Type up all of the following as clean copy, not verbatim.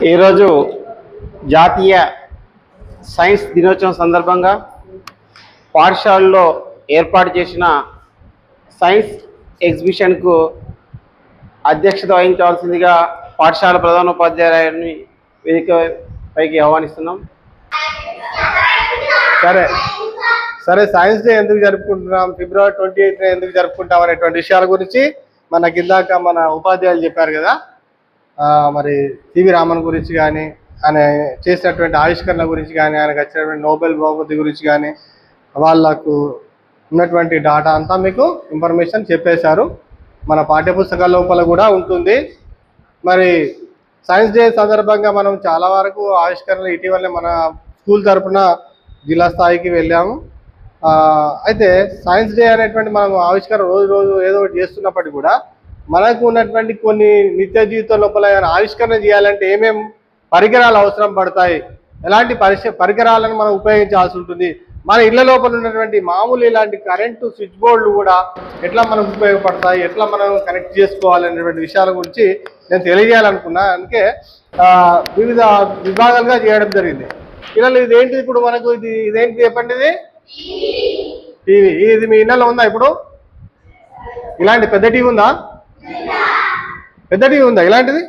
ఈరోజు జాతీయ సైన్స్ దినోత్సవం సందర్భంగా పాఠశాలలో ఏర్పాటు చేసిన సైన్స్ ఎగ్జిబిషన్కు అధ్యక్షత వహించవలసిందిగా పాఠశాల ప్రధానోపాధ్యాయుని వేదికపైకి ఆహ్వానిస్తున్నాం. సరే సైన్స్ డే ఎందుకు జరుపుకుంటున్నాం, ఫిబ్రవరి 28 ఎందుకు జరుపుకుంటాం అనేటువంటి విషయాల గురించి మనకి ఇందాక మన ఉపాధ్యాయులు చెప్పారు కదా. మరి సివి రామన్ గురించి కానీ, ఆయన చేసినటువంటి ఆవిష్కరణ గురించి కానీ, ఆయనకు వచ్చినటువంటి నోబెల్ బహుమతి గురించి కానీ, వాళ్ళకు ఉన్నటువంటి డాటా అంతా మీకు ఇన్ఫర్మేషన్ చెప్పేశారు. మన పాఠ్యపుస్తకాల లోపల కూడా ఉంటుంది. మరి సైన్స్ డే సందర్భంగా మనం చాలా వరకు ఆవిష్కరణలు ఇటీవలే మన స్కూల్ తరఫున జిల్లా స్థాయికి వెళ్ళాము. అయితే సైన్స్ డే అనేటువంటి మనం ఆవిష్కరణ రోజు ఏదో ఒకటి చేస్తున్నప్పటికీ కూడా మనకు ఉన్నటువంటి కొన్ని నిత్య జీవితం లోపల ఆవిష్కరణ చేయాలంటే ఏమేమి పరికరాలు అవసరం పడతాయి, ఎలాంటి పరికరాలను మనం ఉపయోగించాల్సి ఉంటుంది, మన ఇళ్ల లోపల ఉన్నటువంటి మామూలు ఇలాంటి కరెంటు స్విచ్ బోర్డులు కూడా ఎట్లా మనకు ఉపయోగపడతాయి, ఎట్లా మనం కనెక్ట్ చేసుకోవాలనేటువంటి విషయాల గురించి నేను తెలియజేయాలనుకున్నా. అందుకే వివిధ విభాగాలుగా చేయడం జరిగింది. పిల్లలు ఇదేంటిది ఇప్పుడు మనకు ఇదేంటి చెప్పండి, ఇది టీవీ. ఇది మీ ఇళ్ళలో ఉందా? ఇప్పుడు ఇలాంటి పెద్ద టీవీ ఉందా? పెద్ద టీవీ ఉందా ఇలాంటిది?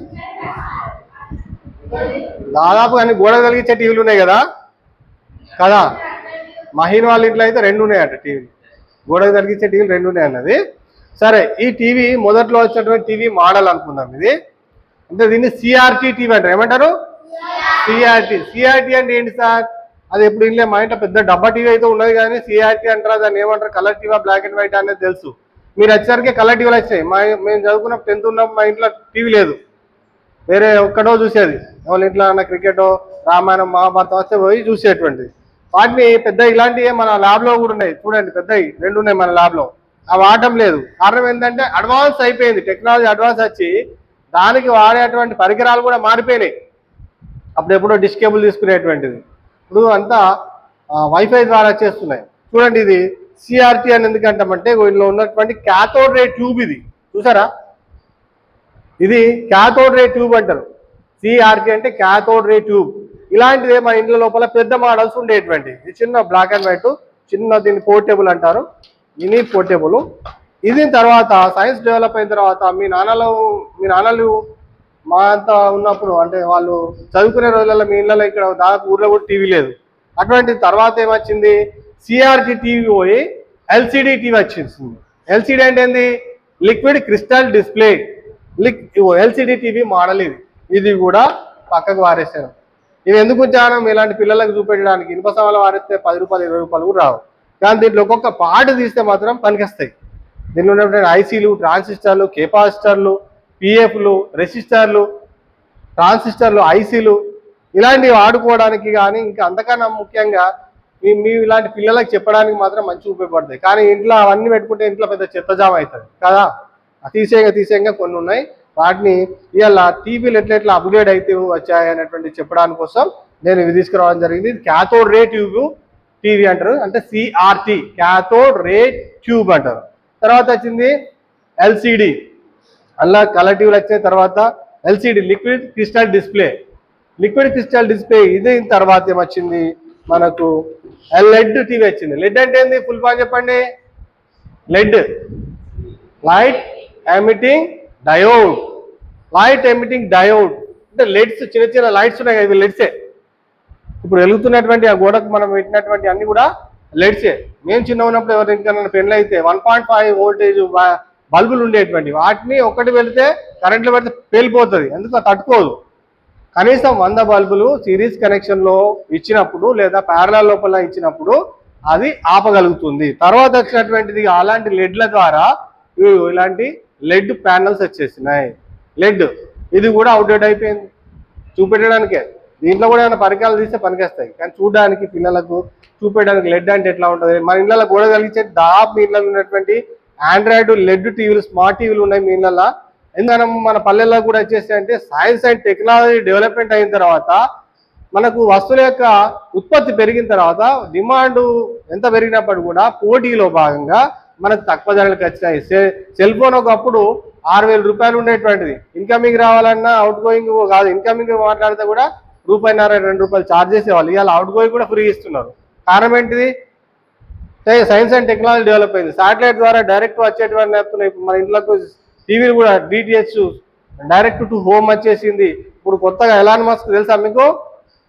దాదాపు అన్ని గోడ కలిగించే టీవీలు ఉన్నాయి కదా కదా. మహీన్ వాళ్ళ ఇంట్లో అయితే 2 ఉన్నాయట టీవీలు, గోడ కలిగించే టీవీలు 2 ఉన్నాయి అన్నది. సరే, ఈ టీవీ మొదట్లో వచ్చినటువంటి టీవీ మోడల్ అనుకుందాం. ఇది అంటే దీన్ని సిఆర్టీ టీవీ అంటారు. ఏమంటారు? సిఆర్టీ అంటే ఏంటి సార్? అది ఎప్పుడు ఇల్లే మా ఇంట్లో పెద్ద డబ్బా టీవీ అయితే ఉన్నది, కానీ సిఆర్టీ అంటారా, దాన్ని ఏమంటారు, colour TV, black and white అనేది తెలుసు. మీరు వచ్చేసరికి కలర్ టీవీలు వచ్చాయి. మేము చదువుకున్న 10th ఉన్నప్పుడు మా ఇంట్లో టీవీ లేదు, వేరే ఒక్కడో చూసేది. వాళ్ళ ఇంట్లో అన్న క్రికెటో, రామాయణం, మహాభారతం వస్తే పోయి చూసేటువంటిది. వాటిని పెద్ద ఇలాంటివి మన ల్యాబ్లో కూడా ఉన్నాయి చూడండి, పెద్దవి 2 ఉన్నాయి మన ల్యాబ్లో. అవి వాడటం లేదు. కారణం ఏంటంటే అడ్వాన్స్ అయిపోయింది, టెక్నాలజీ అడ్వాన్స్ వచ్చి దానికి వాడేటువంటి పరికరాలు కూడా మారిపోయినాయి. అప్పుడు ఎప్పుడో డిష్ కేబుల్ తీసుకునేటువంటిది ఇప్పుడు అంతా వైఫై ద్వారా చేస్తున్నాయి. చూడండి, ఇది సిఆర్టీ అని ఎందుకంటామంటే ఇందులో ఉన్నటువంటి క్యాథోడ్ రే ట్యూబ్. ఇది చూసారా, ఇది క్యాథోడ్ రే ట్యూబ్ అంటారు. సిఆర్టీ అంటే క్యాథోడ్ రే ట్యూబ్. ఇలాంటిదే మన ఇంట్లో లోపల పెద్ద మోడల్స్ ఉండేటువంటి. ఇది చిన్న బ్లాక్ అండ్ వైట్, చిన్న, దీన్ని పోర్టేబుల్ అంటారు, మినీ పోర్టేబుల్. ఇది తర్వాత సైన్స్ డెవలప్ అయిన తర్వాత మీ నాన్నలు మా అంతా ఉన్నప్పుడు, అంటే వాళ్ళు చదువుకునే రోజులలో మీ ఇళ్ళలో ఇక్కడ దాదాపు ఊర్లో కూడా టీవీ లేదు. అటువంటి తర్వాత ఏమొచ్చింది, సిఆర్టీ టీవీ పోయి ఎల్సిడి టీవీ వచ్చింది. ఎల్సిడి అంటే ఏంది? Liquid crystal display. LCD TV model ఇది కూడా పక్కకు వారేసారు. ఇవి ఎందుకు ఉంచాను, ఇలాంటి పిల్లలకు చూపెట్టడానికి. ఇనుప సవాలు వారిస్తే 10 రూపాయలు 20 రూపాయలు కూడా రావు, కానీ దీంట్లో ఒక్కొక్క పార్ట్ తీస్తే మాత్రం పనికొస్తాయి. దీనిలో ఉన్నటువంటి ఐసీలు, ట్రాన్సిస్టర్లు, కెపాసిటర్లు, పిఎఫ్లు, రెసిస్టర్లు, ట్రాన్సిస్టర్లు, ఐసీలు, ఇలాంటివి వాడుకోవడానికి కానీ, ఇంకా అంతకన్నా ముఖ్యంగా మీ ఇలాంటి పిల్లలకు చెప్పడానికి మాత్రం మంచి ఉపయోగపడతాయి. కానీ ఇంట్లో అవన్నీ పెట్టుకుంటే ఇంట్లో పెద్ద చెత్తజామ అవుతుంది కదా. తీసేయంగా కొన్ని ఉన్నాయి. వాటిని ఇవాళ టీవీలు ఎట్లా అప్గ్రేడ్ అయితే వచ్చాయి అనేటువంటి చెప్పడానికి కోసం నేను ఇవి తీసుకురావడం జరిగింది. ఇది క్యాథోడ్ రే ట్యూబ్ టీవీ అంటారు, అంటే సిఆర్టీ, క్యాథోడ్ రే ట్యూబ్ అంటారు. తర్వాత వచ్చింది ఎల్సిడి. అలా కలర్ టీవీలు వచ్చిన తర్వాత ఎల్సిడి, లిక్విడ్ క్రిస్టల్ డిస్ప్లే. ఇది తర్వాత ఏమొచ్చింది మనకు లెడ్ టీవీ వచ్చింది. లెడ్ అంటే ఏంది? ఫుల్ ఫామ్ చెప్పండి. LED, light emitting diode. అంటే లెడ్స్, చిన్న చిన్న లైట్స్ ఉన్నాయి కదా, ఇవి లెడ్సే. ఇప్పుడు వెలుగుతున్నటువంటి ఆ గోడకు మనం పెట్టినటువంటి అన్ని కూడా లెడ్సే. మేము చిన్న ఉన్నప్పుడు ఎవరికైనా పెన్లు అయితే 1.5 వోల్టేజ్ బల్బులు ఉండేటువంటి, వాటిని ఒకటి వెళితే కరెంట్లో పెడితే పేలిపోతుంది, ఎందుకు తట్టుకోదు. కనీసం 100 బల్బులు సిరీస్ కనెక్షన్లో ఇచ్చినప్పుడు లేదా ప్యారలల్ లోపల ఇచ్చినప్పుడు అది ఆపగలుగుతుంది. తర్వాత వచ్చినటువంటిది అలాంటి లెడ్ల ద్వారా ఇలాంటి లెడ్ ప్యానల్స్ వచ్చేసినాయి. లెడ్ ఇది కూడా అవుట్డేట్ అయిపోయింది చూపెట్టడానికే. దీంట్లో కూడా ఏమైనా పరికరాలు తీస్తే పనికొస్తాయి, కానీ చూడడానికి పిల్లలకు చూపెట్టడానికి లెడ్ అంటే ఎట్లా ఉంటుంది. మన ఇళ్ళలో గోడ కలిగించే దాదాపు మీ ఇళ్ళలో ఉన్నటువంటి ఆండ్రాయిడ్ లెడ్ టీవీలు, స్మార్ట్ టీవీలు ఉన్నాయి మీ ఇళ్ళల్లో. ఎందుకన్నా మన పల్లెల్లో కూడా వచ్చేసి అంటే సైన్స్ అండ్ టెక్నాలజీ డెవలప్మెంట్ అయిన తర్వాత మనకు వస్తువుల యొక్క ఉత్పత్తి పెరిగిన తర్వాత డిమాండ్ ఎంత పెరిగినప్పుడు కూడా పోటీలో భాగంగా మనకు తక్కువ ధరలకు వచ్చినాయి. సెల్ ఫోన్ ఒకప్పుడు 6,000 రూపాయలు ఉండేటువంటిది. ఇన్కమింగ్ రావాలన్నా అవుట్ గోయింగ్ కాదు, ఇన్కమింగ్ మాట్లాడితే కూడా ₹1.50 ₹2 ఛార్జ్ చేసేవాళ్ళు. ఇవాళ అవుట్ గోయింగ్ కూడా ఫ్రీ ఇస్తున్నారు. కారణం ఏంటిది? సైన్స్ అండ్ టెక్నాలజీ డెవలప్ అయింది. శాటిలైట్ ద్వారా డైరెక్ట్ వచ్చేటువంటి ఇప్పుడు మన ఇంట్లోకి టీవీలు కూడా DTH డైరెక్ట్ టు హోమ్ వచ్చేసింది. ఇప్పుడు కొత్తగా ఎలాన్ మస్క్ తెలుసా మీకు?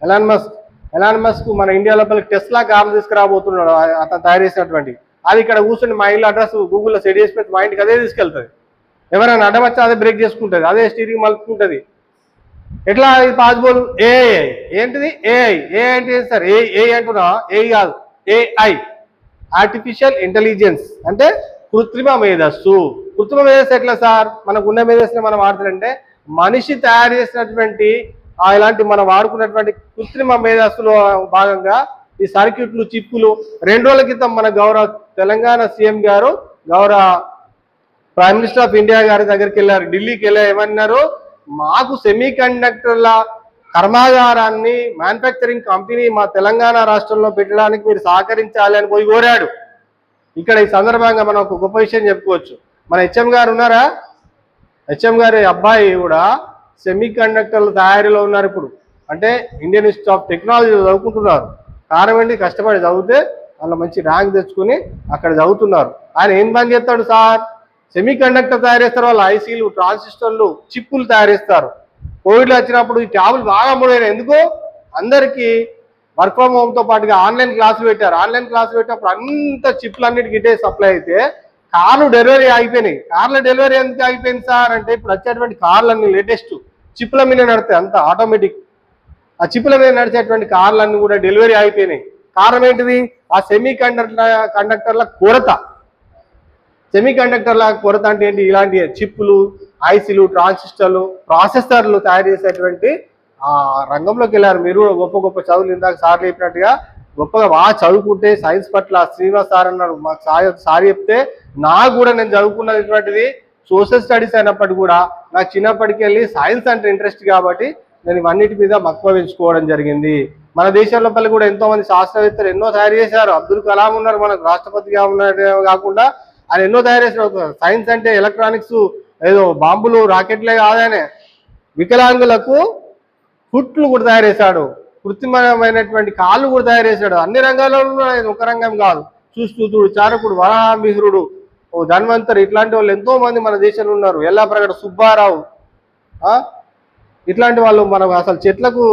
ఎలాన్ మస్క్ మన ఇండియా లోపలికి టెస్లా కార్లు తీసుకురాబోతున్నాడు. అతను తయారు చేసినటువంటి అది ఇక్కడ కూర్చొని మా ఇల్లు అడ్రస్ గూగుల్లో సెట్ చేసి పెట్టి మా ఇంటికి అదే తీసుకెళ్తుంది. ఎవరైనా అడ్డం వచ్చి అదే బ్రేక్ చేసుకుంటుంది, అదే స్టీరింగ్ మలుపుకుంటుంది. ఎట్లా ఇది పాసిబుల్? ఏఐ. ఏంటిది ఏఐ? ఏ అంటే సార్ ఏ అంటున్నా? ఏ కాదు, AI, ఆర్టిఫిషియల్ ఇంటెలిజెన్స్, అంటే కృత్రిమ మేధస్సు. కృత్రిమ మేధస్సు ఎట్లా సార్? మనకు ఉన్న మేధస్సుని మనం వాడుతుంటే మనిషి తయారు చేసినటువంటి ఇలాంటి మనం వాడుకున్నటువంటి కృత్రిమ మేధస్సులో భాగంగా ఈ సర్క్యూట్లు, చిప్పులు 2 రోజుల క్రితం మన గౌరవ తెలంగాణ సీఎం గారు గౌరవ ప్రైమ్ మినిస్టర్ ఆఫ్ ఇండియా గారి దగ్గరికి వెళ్ళారు, ఢిల్లీకి వెళ్ళారు. ఏమన్నారు? మాకు సెమీ కండక్టర్ల కర్మాగారాన్ని మ్యానుఫ్యాక్చరింగ్ కంపెనీ మా తెలంగాణ రాష్ట్రంలో పెట్టడానికి మీరు సహకరించాలి అని పోయి కోరాడు. ఇక్కడ ఈ సందర్భంగా మనం ఒక గొప్ప విషయం చెప్పుకోవచ్చు. మన HM గారు ఉన్నారా? HM గారి అబ్బాయి కూడా సెమీ కండక్టర్ల తయారీలో ఉన్నారు ఇప్పుడు. అంటే ఇండియన్ ఇన్స్టిట్యూట్ ఆఫ్ టెక్నాలజీ చదువుకుంటున్నారు. కారణం ఏంటి? కష్టపడి చదివితే వాళ్ళ మంచి ర్యాంక్ తెచ్చుకుని అక్కడ చదువుతున్నారు. ఆయన ఏం పని చేస్తాడు సార్? సెమీ కండక్టర్ తయారు చేస్తారు. వాళ్ళు ICలు, ట్రాన్సిస్టర్లు, చిప్పులు తయారు చేస్తారు. కోవిడ్లో వచ్చినప్పుడు ఈ ట్యాబులు బాగా అమ్ముడైనాయి. ఎందుకు? అందరికీ వర్క్ ఫ్రమ్ హోమ్తో పాటుగా ఆన్లైన్ క్లాసులు పెట్టారు. ఆన్లైన్ క్లాసులు పెట్టినప్పుడు అంత చిప్లు అన్నిటికీ ఇటే సప్లై అయితే కార్లు డెలివరీ ఆగిపోయినాయి. కార్ల డెలివరీ ఎందుకు ఆగిపోయింది సార్ అంటే ఇప్పుడు వచ్చేటువంటి కార్లన్నీ లేటెస్ట్ చిప్ల మీద నడుస్తాయి, అంత ఆటోమేటిక్. ఆ చిప్ల మీద నడిచేటువంటి కార్లన్నీ కూడా డెలివరీ అయిపోయినాయి. కారణం ఏంటిది? ఆ సెమీ కండక్టర్ల కొరత. సెమీ కండక్టర్ల కొరత అంటే ఏంటి? ఇలాంటి చిప్పులు, ICలు, ట్రాన్సిస్టర్లు, ప్రాసెసర్లు తయారు చేసేటువంటి ఆ రంగంలోకి వెళ్ళారు. మీరు కూడా గొప్ప గొప్ప చదువులు ఇందాక సార్ చెప్పినట్టుగా గొప్పగా బాగా చదువుకుంటే సైన్స్ పట్ల శ్రీనివాస్ సార్ అన్నారు, మాకు సార్ చెప్తే నాకు కూడా నేను చదువుకున్నటువంటిది సోషల్ స్టడీస్ అయినప్పటికీ కూడా నాకు చిన్నప్పటికి వెళ్ళి సైన్స్ అంటే ఇంట్రెస్ట్ కాబట్టి నేను ఇవన్నిటి మీద మక్కువ పెంచుకోవడం జరిగింది. మన దేశం లోపల కూడా ఎంతో మంది శాస్త్రవేత్తలు ఎన్నో తయారు చేశారు. అబ్దుల్ కలాం ఉన్నారు, మనకు రాష్ట్రపతిగా ఉన్నట్టు కాకుండా ఆయన ఎన్నో తయారు చేశారు. సైన్స్ అంటే ఎలక్ట్రానిక్స్ ఏదో బాంబులు, రాకెట్లే కాదనే వికలాంగులకు ఫుట్లు కూడా తయారు చేశాడు, కృత్రిమమైనటువంటి కాళ్ళు కూడా తయారు చేశాడు. అన్ని రంగాల్లో ఒక రంగం కాదు. చూడు చారకుడు, వరాహమిహిరుడు, ధన్వంతరి, ఇట్లాంటి వాళ్ళు ఎంతో మంది మన దేశంలో ఉన్నారు. ఎల్లాప్రగడ సుబ్బారావు, ఇట్లాంటి వాళ్ళు మనం అసలు చెట్లకు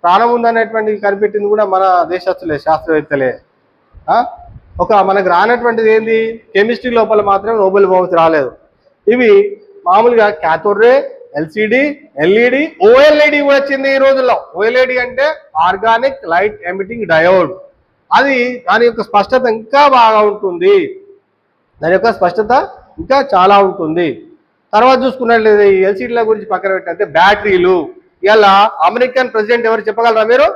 ప్రాణం ఉందనేటువంటి కనిపెట్టింది కూడా మన దేశస్తులే, శాస్త్రవేత్తలే. ఒక మనకు రానటువంటిది ఏంది? కెమిస్ట్రీ లోపల మాత్రం నోబెల్ బహుమతి రాలేదు. ఇవి మామూలుగా క్యాథోడ్ రే, LCD, LED, OLED కూడా వచ్చింది ఈ రోజుల్లో. OLED అంటే ఆర్గానిక్ లైట్ ఎమిటింగ్ డయోడ్. అది దాని యొక్క స్పష్టత ఇంకా బాగా ఉంటుంది, దాని యొక్క స్పష్టత ఇంకా చాలా ఉంటుంది. తర్వాత చూసుకున్నట్లయితే ఈ LCDల గురించి పక్కన పెట్టితే బ్యాటరీలు. ఇలా అమెరికన్ ప్రెసిడెంట్ ఎవరు చెప్పగలరా మీరు?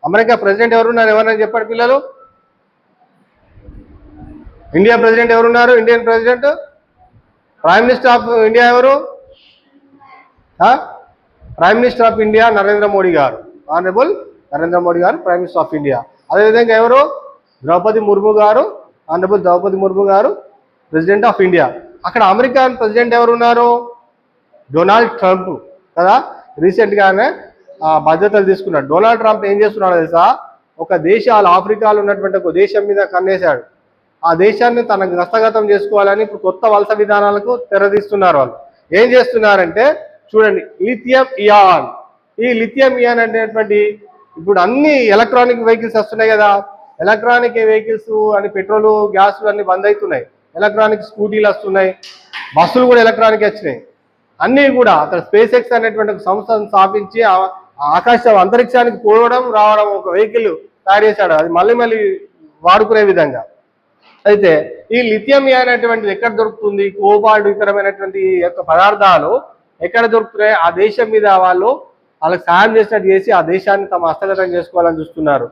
అమెరికా ప్రెసిడెంట్ ఎవరున్నారు? ఎవరైనా చెప్పండి పిల్లలు. ఇండియా ప్రెసిడెంట్ ఎవరున్నారు? Indian president. Prime minister of India ఎవరు? Prime minister of India Narendra Modi గారు, ఆనరబుల్ నరేంద్ర మోడీ గారు ప్రైమ్ మినిస్టర్ ఆఫ్ ఇండియా. అదేవిధంగా ఎవరు? ద్రౌపది ముర్ము గారు, ఆనరబుల్ ద్రౌపది ముర్ము గారు ప్రెసిడెంట్ ఆఫ్ ఇండియా. అక్కడ అమెరికన్ ప్రెసిడెంట్ ఎవరు ఉన్నారు? డొనాల్డ్ ట్రంప్ కదా. రీసెంట్గానే బాధ్యతలు తీసుకున్నాడు. డొనాల్డ్ ట్రంప్ ఏం చేస్తున్నాడు తెలుసా? ఒక దేశాలు ఆఫ్రికాలో ఉన్నటువంటి ఒక దేశం మీద కన్నేశాడు. ఆ దేశాన్ని తనకు హస్తగతం చేసుకోవాలని ఇప్పుడు కొత్త వలస విధానాలకు తెరదీస్తున్నారు. వాళ్ళు ఏం చేస్తున్నారంటే చూడండి, లిథియం ఇయాన్. ఈ లిథియం ఇయాన్ అనేటువంటి ఇప్పుడు అన్ని ఎలక్ట్రానిక్ వెహికల్స్ వస్తున్నాయి కదా. ఎలక్ట్రానిక్ వెహికల్స్ అని పెట్రోల్, గ్యాస్ అన్ని బంద్ అవుతున్నాయి. ఎలక్ట్రానిక్ స్కూటీలు వస్తున్నాయి, బస్సులు కూడా ఎలక్ట్రానిక్ వచ్చినాయి. అన్నీ కూడా అక్కడ స్పేస్ ఎక్స్ అనేటువంటి ఒక సంస్థను స్థాపించి ఆకాశం అంతరిక్షానికి పోవడం రావడం ఒక వెహికల్ తయారు చేశాడు. అది మళ్ళీ మళ్ళీ వాడుకునే విధంగా. అయితే ఈ లిథియం అనేటువంటిది ఎక్కడ దొరుకుతుంది? కోబాల్ట్ ఇతరమైనటువంటి యొక్క పదార్థాలు ఎక్కడ దొరుకుతున్నాయి? ఆ దేశం మీద వాళ్ళకి సాయం చేసినట్టు చేసి ఆ దేశాన్ని తమ హస్తగతం చేసుకోవాలని చూస్తున్నారు.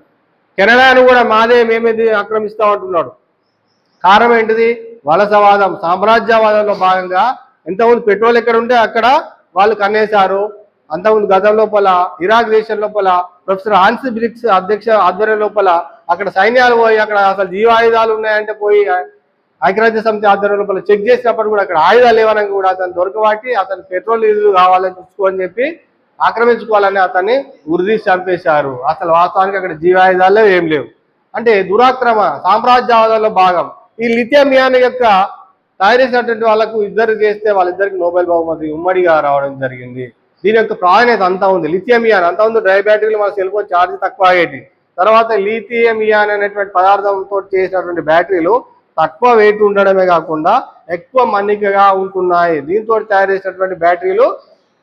కెనడాను కూడా మాదే, మేమేది ఆక్రమిస్తామంటున్నాడు. కారణం ఏంటిది? వలసవాదం, సామ్రాజ్యవాదంలో భాగంగా ఎంతమంది పెట్రోల్ ఎక్కడ ఉంటే అక్కడ వాళ్ళు కన్నేశారు. అంతకుముందు గతం లోపల ఇరాక్ దేశం లోపల ప్రొఫెసర్ హాన్స్ బ్రిక్స్ అధ్యక్ష ఆధ్వర్యం లోపల అక్కడ సైన్యాలు పోయి అక్కడ అసలు జీవాయుధాలు ఉన్నాయంటే పోయి ఐక్యరాజ్య సమితి ఆధ్వర్యంలో చెక్ చేసినప్పుడు కూడా అక్కడ ఆయుధాలు లేవనని కూడా అతను దొరకబట్టి అతను పెట్రోల్ డీజిల్ కావాలని చూసుకోని చెప్పి ఆక్రమించుకోవాలని అతన్ని ఉరిదీసి చంపేశారు. అసలు వాస్తవానికి అక్కడ జీవాయుధాలు ఏం లేవు. అంటే దురాక్రమ సామ్రాజ్యవాదంలో భాగం. ఈ లిథియం ఇయాన్ యొక్క తయారు చేసినటువంటి వాళ్ళకు ఇద్దరు చేస్తే వాళ్ళిద్దరికి నోబెల్ బహుమతి ఉమ్మడిగా రావడం జరిగింది. దీని యొక్క ప్రాధాన్యత అంతా ఉంది. లిథియం ఇయాన్ అంతా ఉంది. డ్రై బ్యాటరీలు మన సెల్ ఫోన్ ఛార్జ్ తక్కువ అయ్యేటి. తర్వాత లిథియం ఇయాన్ అనేటువంటి పదార్థంతో చేసినటువంటి బ్యాటరీలు తక్కువ వెయిట్ ఉండడమే కాకుండా ఎక్కువ మన్నికగా ఉంటున్నాయి. దీంతో తయారు చేసినటువంటి బ్యాటరీలు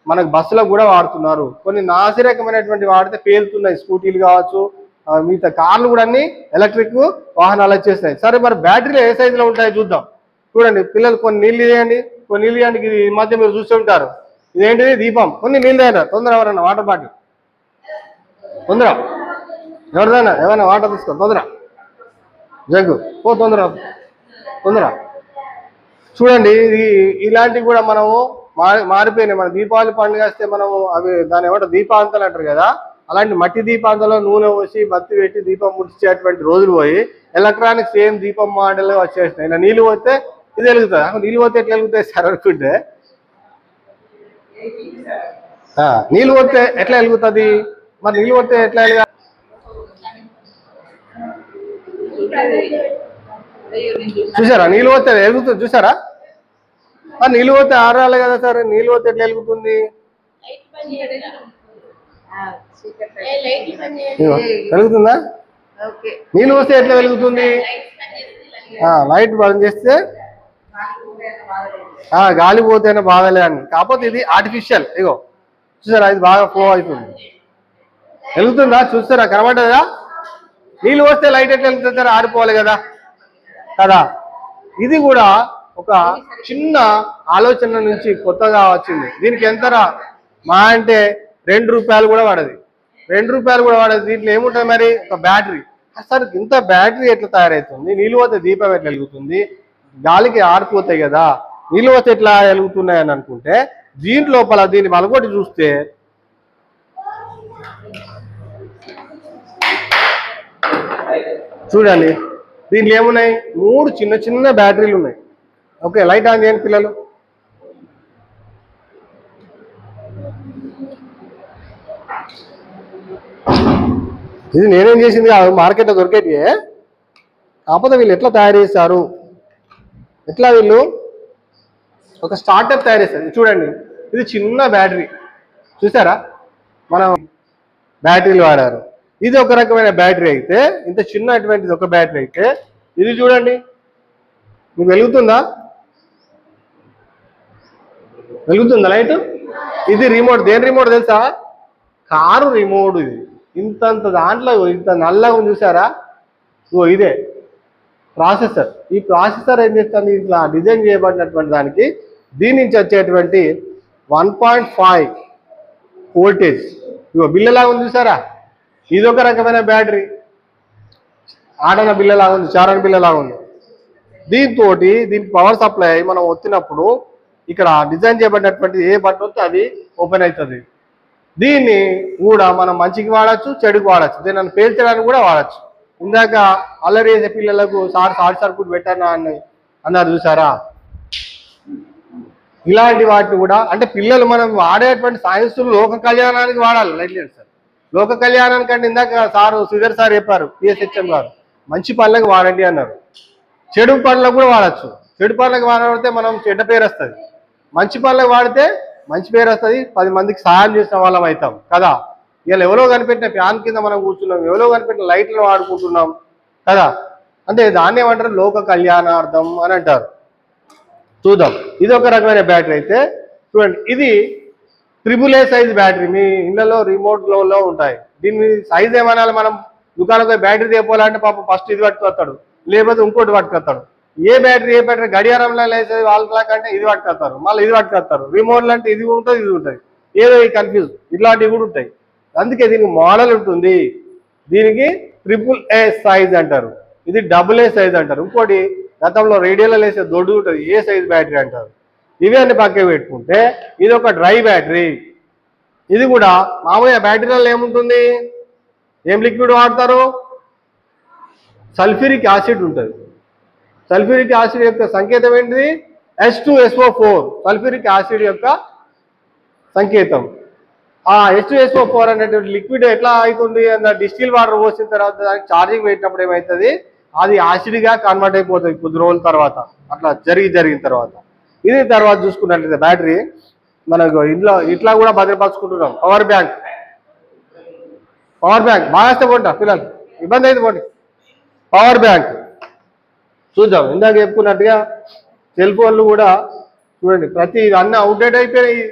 మనకు బస్సులకు కూడా వాడుతున్నారు. కొన్ని నాసిరకమైనటువంటి వాడితే పేలుతున్నాయి. స్కూటీలు కావచ్చు, మిగతా కార్లు కూడా అన్ని ఎలక్ట్రిక్ వాహనాలు వచ్చేస్తాయి. సరే, మరి బ్యాటరీలు ఏ సైజులో ఉంటాయో చూద్దాం. చూడండి పిల్లలు, కొన్ని నీళ్ళు ఇవ్వండి, కొన్ని నీళ్ళు ఇవ్వండి. ఈ మధ్య మీరు చూస్తూ ఉంటారు, ఇదేంటిది దీపం. కొన్ని నీళ్ళు తాగిన తొందర, ఎవరన్నా వాటర్ బాటిల్ తొందర, ఎవరిదైనా ఏమైనా వాటర్ తీసుకో తొందర, జగ్గు పో తొందర తొందర. చూడండి ఇలాంటివి కూడా మనము మారిపోయినాయి. మన దీపావళి పండుగ వస్తే మనము అవి దాని ఏమంటారు దీపాంతలు అంటారు కదా, అలాంటి మట్టి దీపాంతలో నూనె పోసి బత్తి పెట్టి దీపం ముట్టించేటువంటి రోజులు పోయి ఎలక్ట్రానిక్ సేమ్ దీపం మోడల్ వచ్చేసినాయి. ఇలా నీళ్ళు పోతే ఇది వెలుగుతుంది. నీళ్ళు పోతే ఎట్లా వెలుగుతాయి సార్ అనుకుంటే, నీళ్ళు పోతే ఎట్లా వెలుగుతుంది? మరి నీళ్ళు పోతే ఎట్లా వెలుగా? చూసారా నీళ్ళు పోతే వెలుగుతుంది? చూసారా? నీళ్ళు పోతే ఆరాలి కదా సార్, నీళ్ళు పోతే ఎట్లా వెలుగుతుంది? వెలుగుతుందా? నీళ్ళు వస్తే ఎట్లా వెలుగుతుంది? లైట్ బంద్ చేస్తే గాలి పోతేనే బాధలే అని. కాకపోతే ఇది ఆర్టిఫిషియల్. ఇగో చూసారా, ఇది బాగా ఫ్లో అవుతుంది. వెలుగుతుందా? చూస్తారా, కనబడ్డదా? నీళ్ళు వస్తే లైట్ ఎట్లా వెళ్తుంటారు? ఆరిపోవాలి కదా కదా. ఇది కూడా ఒక చిన్న ఆలోచన నుంచి కొత్తగా వచ్చింది. దీనికి ఎంతరా మా అంటే ₹2 కూడా పడదు. ₹2 కూడా పడదు. దీంట్లో ఏముంటుంది మరి? ఒక బ్యాటరీ. సార్ ఇంత బ్యాటరీ ఎట్లా తయారవుతుంది? నీళ్ళు పోతే దీపం ఎట్లా వెలుగుతుంది? గాలికి ఆరిపోతాయి కదా, నీళ్ళు పోతే ఎట్లా వెలుగుతున్నాయి అని అనుకుంటే దీని లోపల దీన్ని మలగొట్టి చూస్తే చూడండి, దీంట్లో ఏమున్నాయి? 3 చిన్న చిన్న బ్యాటరీలు ఉన్నాయి. ఓకే, లైట్ ఆన్ చేయండి పిల్లలు. ఇది నేనేం చేసింది కాదు, మార్కెట్లో దొరికేటి. కాకపోతే వీళ్ళు ఎట్లా తయారు చేశారు, ఎట్లా వీళ్ళు ఒక స్టార్టప్ తయారు చేస్తారు. చూడండి, ఇది చిన్న బ్యాటరీ. చూసారా, మనం బ్యాటరీలు వాడారు. ఇది ఒక రకమైన బ్యాటరీ అయితే, ఇంత చిన్న అటువంటిది ఒక బ్యాటరీ అయితే, ఇది చూడండి మీకు వెలుగుతుందా? వెలుగుతుందా లైట్? ఇది రిమోట్. దేని రిమోట్ తెలుసా? Car remote. ఇది ఇంతంత దాంట్లో ఇంత నల్లగా ఉంది చూసారా? ఇదే ప్రాసెసర్. ఈ ప్రాసెసర్ ఏం చేస్తుంది? ఇట్లా డిజైన్ చేయబడినటువంటి దానికి దీని నుంచి వచ్చేటువంటి 1.5 వోల్టేజ్ బిల్లలాగా ఉంది చూసారా? ఇది ఒక రకమైన బ్యాటరీ. ఆడన బిల్లలాగా ఉంది, చారణ బిల్లలాగా ఉంది. దీనికి పవర్ సప్లై మనం వచ్చినప్పుడు ఇక్కడ డిజైన్ చేయబడినటువంటి ఏ బటన్ వస్తే అది ఓపెన్ అవుతుంది. దీన్ని కూడా మనం మంచికి వాడచ్చు, చెడుకు వాడచ్చు. దీన్ని పేల్చడానికి కూడా వాడచ్చు. ఇందాక అల్లరి చేసే పిల్లలకు షార్ట్ సర్క్యూట్ పెట్టానా అని అన్నారు చూసారా? ఇలాంటి వాటిని కూడా అంటే పిల్లలు మనం వాడేటువంటి సైన్స్ లోక కళ్యాణానికి వాడాలి. లైట్ సార్, లోక కళ్యాణానికి అంటే ఇందాక శ్రీధర్ సార్ చెప్పారు, PSHM గారు, మంచి పనులకు వాడండి అన్నారు. చెడు పనులకు కూడా వాడచ్చు. చెడు పనులకు వాడితే మనం చెడ్డ పేరు వస్తుంది. మంచి పనులకు వాడితే మంచి పేరు వస్తుంది. 10 మందికి సహాయం చేసిన వాళ్ళం అవుతాం కదా. ఇలా ఎవరో కనిపెట్టిన ఫ్యాన్ కింద మనం కూర్చున్నాం, ఎవరో కనిపెట్టిన లైట్లను వాడుకుంటున్నాం కదా. అంటే దాన్ని ఏమంటారు? లోక కళ్యాణార్థం అని అంటారు. చూద్దాం. ఇది ఒక రకమైన బ్యాటరీ అయితే చూడండి, ఇది AAA సైజ్ బ్యాటరీ. మీ ఇళ్లలో రిమోట్లో ఉంటాయి. దీని సైజ్ ఏమనాలి? మనం దుకాణంలో బ్యాటరీ తీసుకోవాలంటే పాపం ఫస్ట్ ఇది పట్టుకొస్తాడు, లేకపోతే ఇంకోటి పట్టుకొస్తాడు. ఏ బ్యాటరీ గడియారంలో లేసేది వాళ్ళ కంటే ఇది పట్టుకొస్తారు, మళ్ళీ ఇది పట్టుకొస్తారు. రిమోట్లు అంటే ఇది ఉంటుంది, ఇది ఉంటుంది, ఏదో కన్ఫ్యూజ్. ఇట్లాంటివి కూడా ఉంటాయి. అందుకే దీనికి మోడల్ ఉంటుంది. దీనికి AAA సైజ్ అంటారు, ఇది AA సైజ్ అంటారు. ఇంకోటి గతంలో రేడియోలో వేసే దొడ్డు ఉంటుంది, ఏ సైజ్ బ్యాటరీ అంటారు. ఇవి అన్ని పక్కన పెట్టుకుంటే ఇది ఒక డ్రై బ్యాటరీ. ఇది కూడా మామూలుగా బ్యాటరీలలో ఏముంటుంది? ఏం లిక్విడ్ వాడతారు? సల్ఫ్యూరిక్ యాసిడ్ ఉంటుంది. సల్ఫ్యూరిక్ యాసిడ్ యొక్క సంకేతం ఏంటిది? H2SO4 సల్ఫ్యూరిక్ యాసిడ్ యొక్క సంకేతం. ఆ H2SO4 అనేటువంటి లిక్విడ్ ఎట్లా అవుతుంది అన్న డిస్టిల్ వాటర్ పోసిన తర్వాత దానికి ఛార్జింగ్ పెట్టినప్పుడు ఏమవుతుంది, అది యాసిడ్గా కన్వర్ట్ అయిపోతుంది కొద్ది రోజుల తర్వాత, అట్లా జరిగిన తర్వాత. ఇది తర్వాత చూసుకున్నట్లయితే బ్యాటరీ మనకు ఇంట్లో ఇట్లా కూడా భద్రపరచుకుంటున్నాం. పవర్ బ్యాంక్ బాగా ఇష్టపడ్డా పిల్లలు, ఇబ్బంది అయితే పోండి. పవర్ బ్యాంక్ చూద్దాం. ఇందాక చెప్పుకున్నట్టుగా సెల్ ఫోన్లు కూడా చూడండి, ప్రతి అన్నీ అవుట్డేట్ అయిపోయినాయి.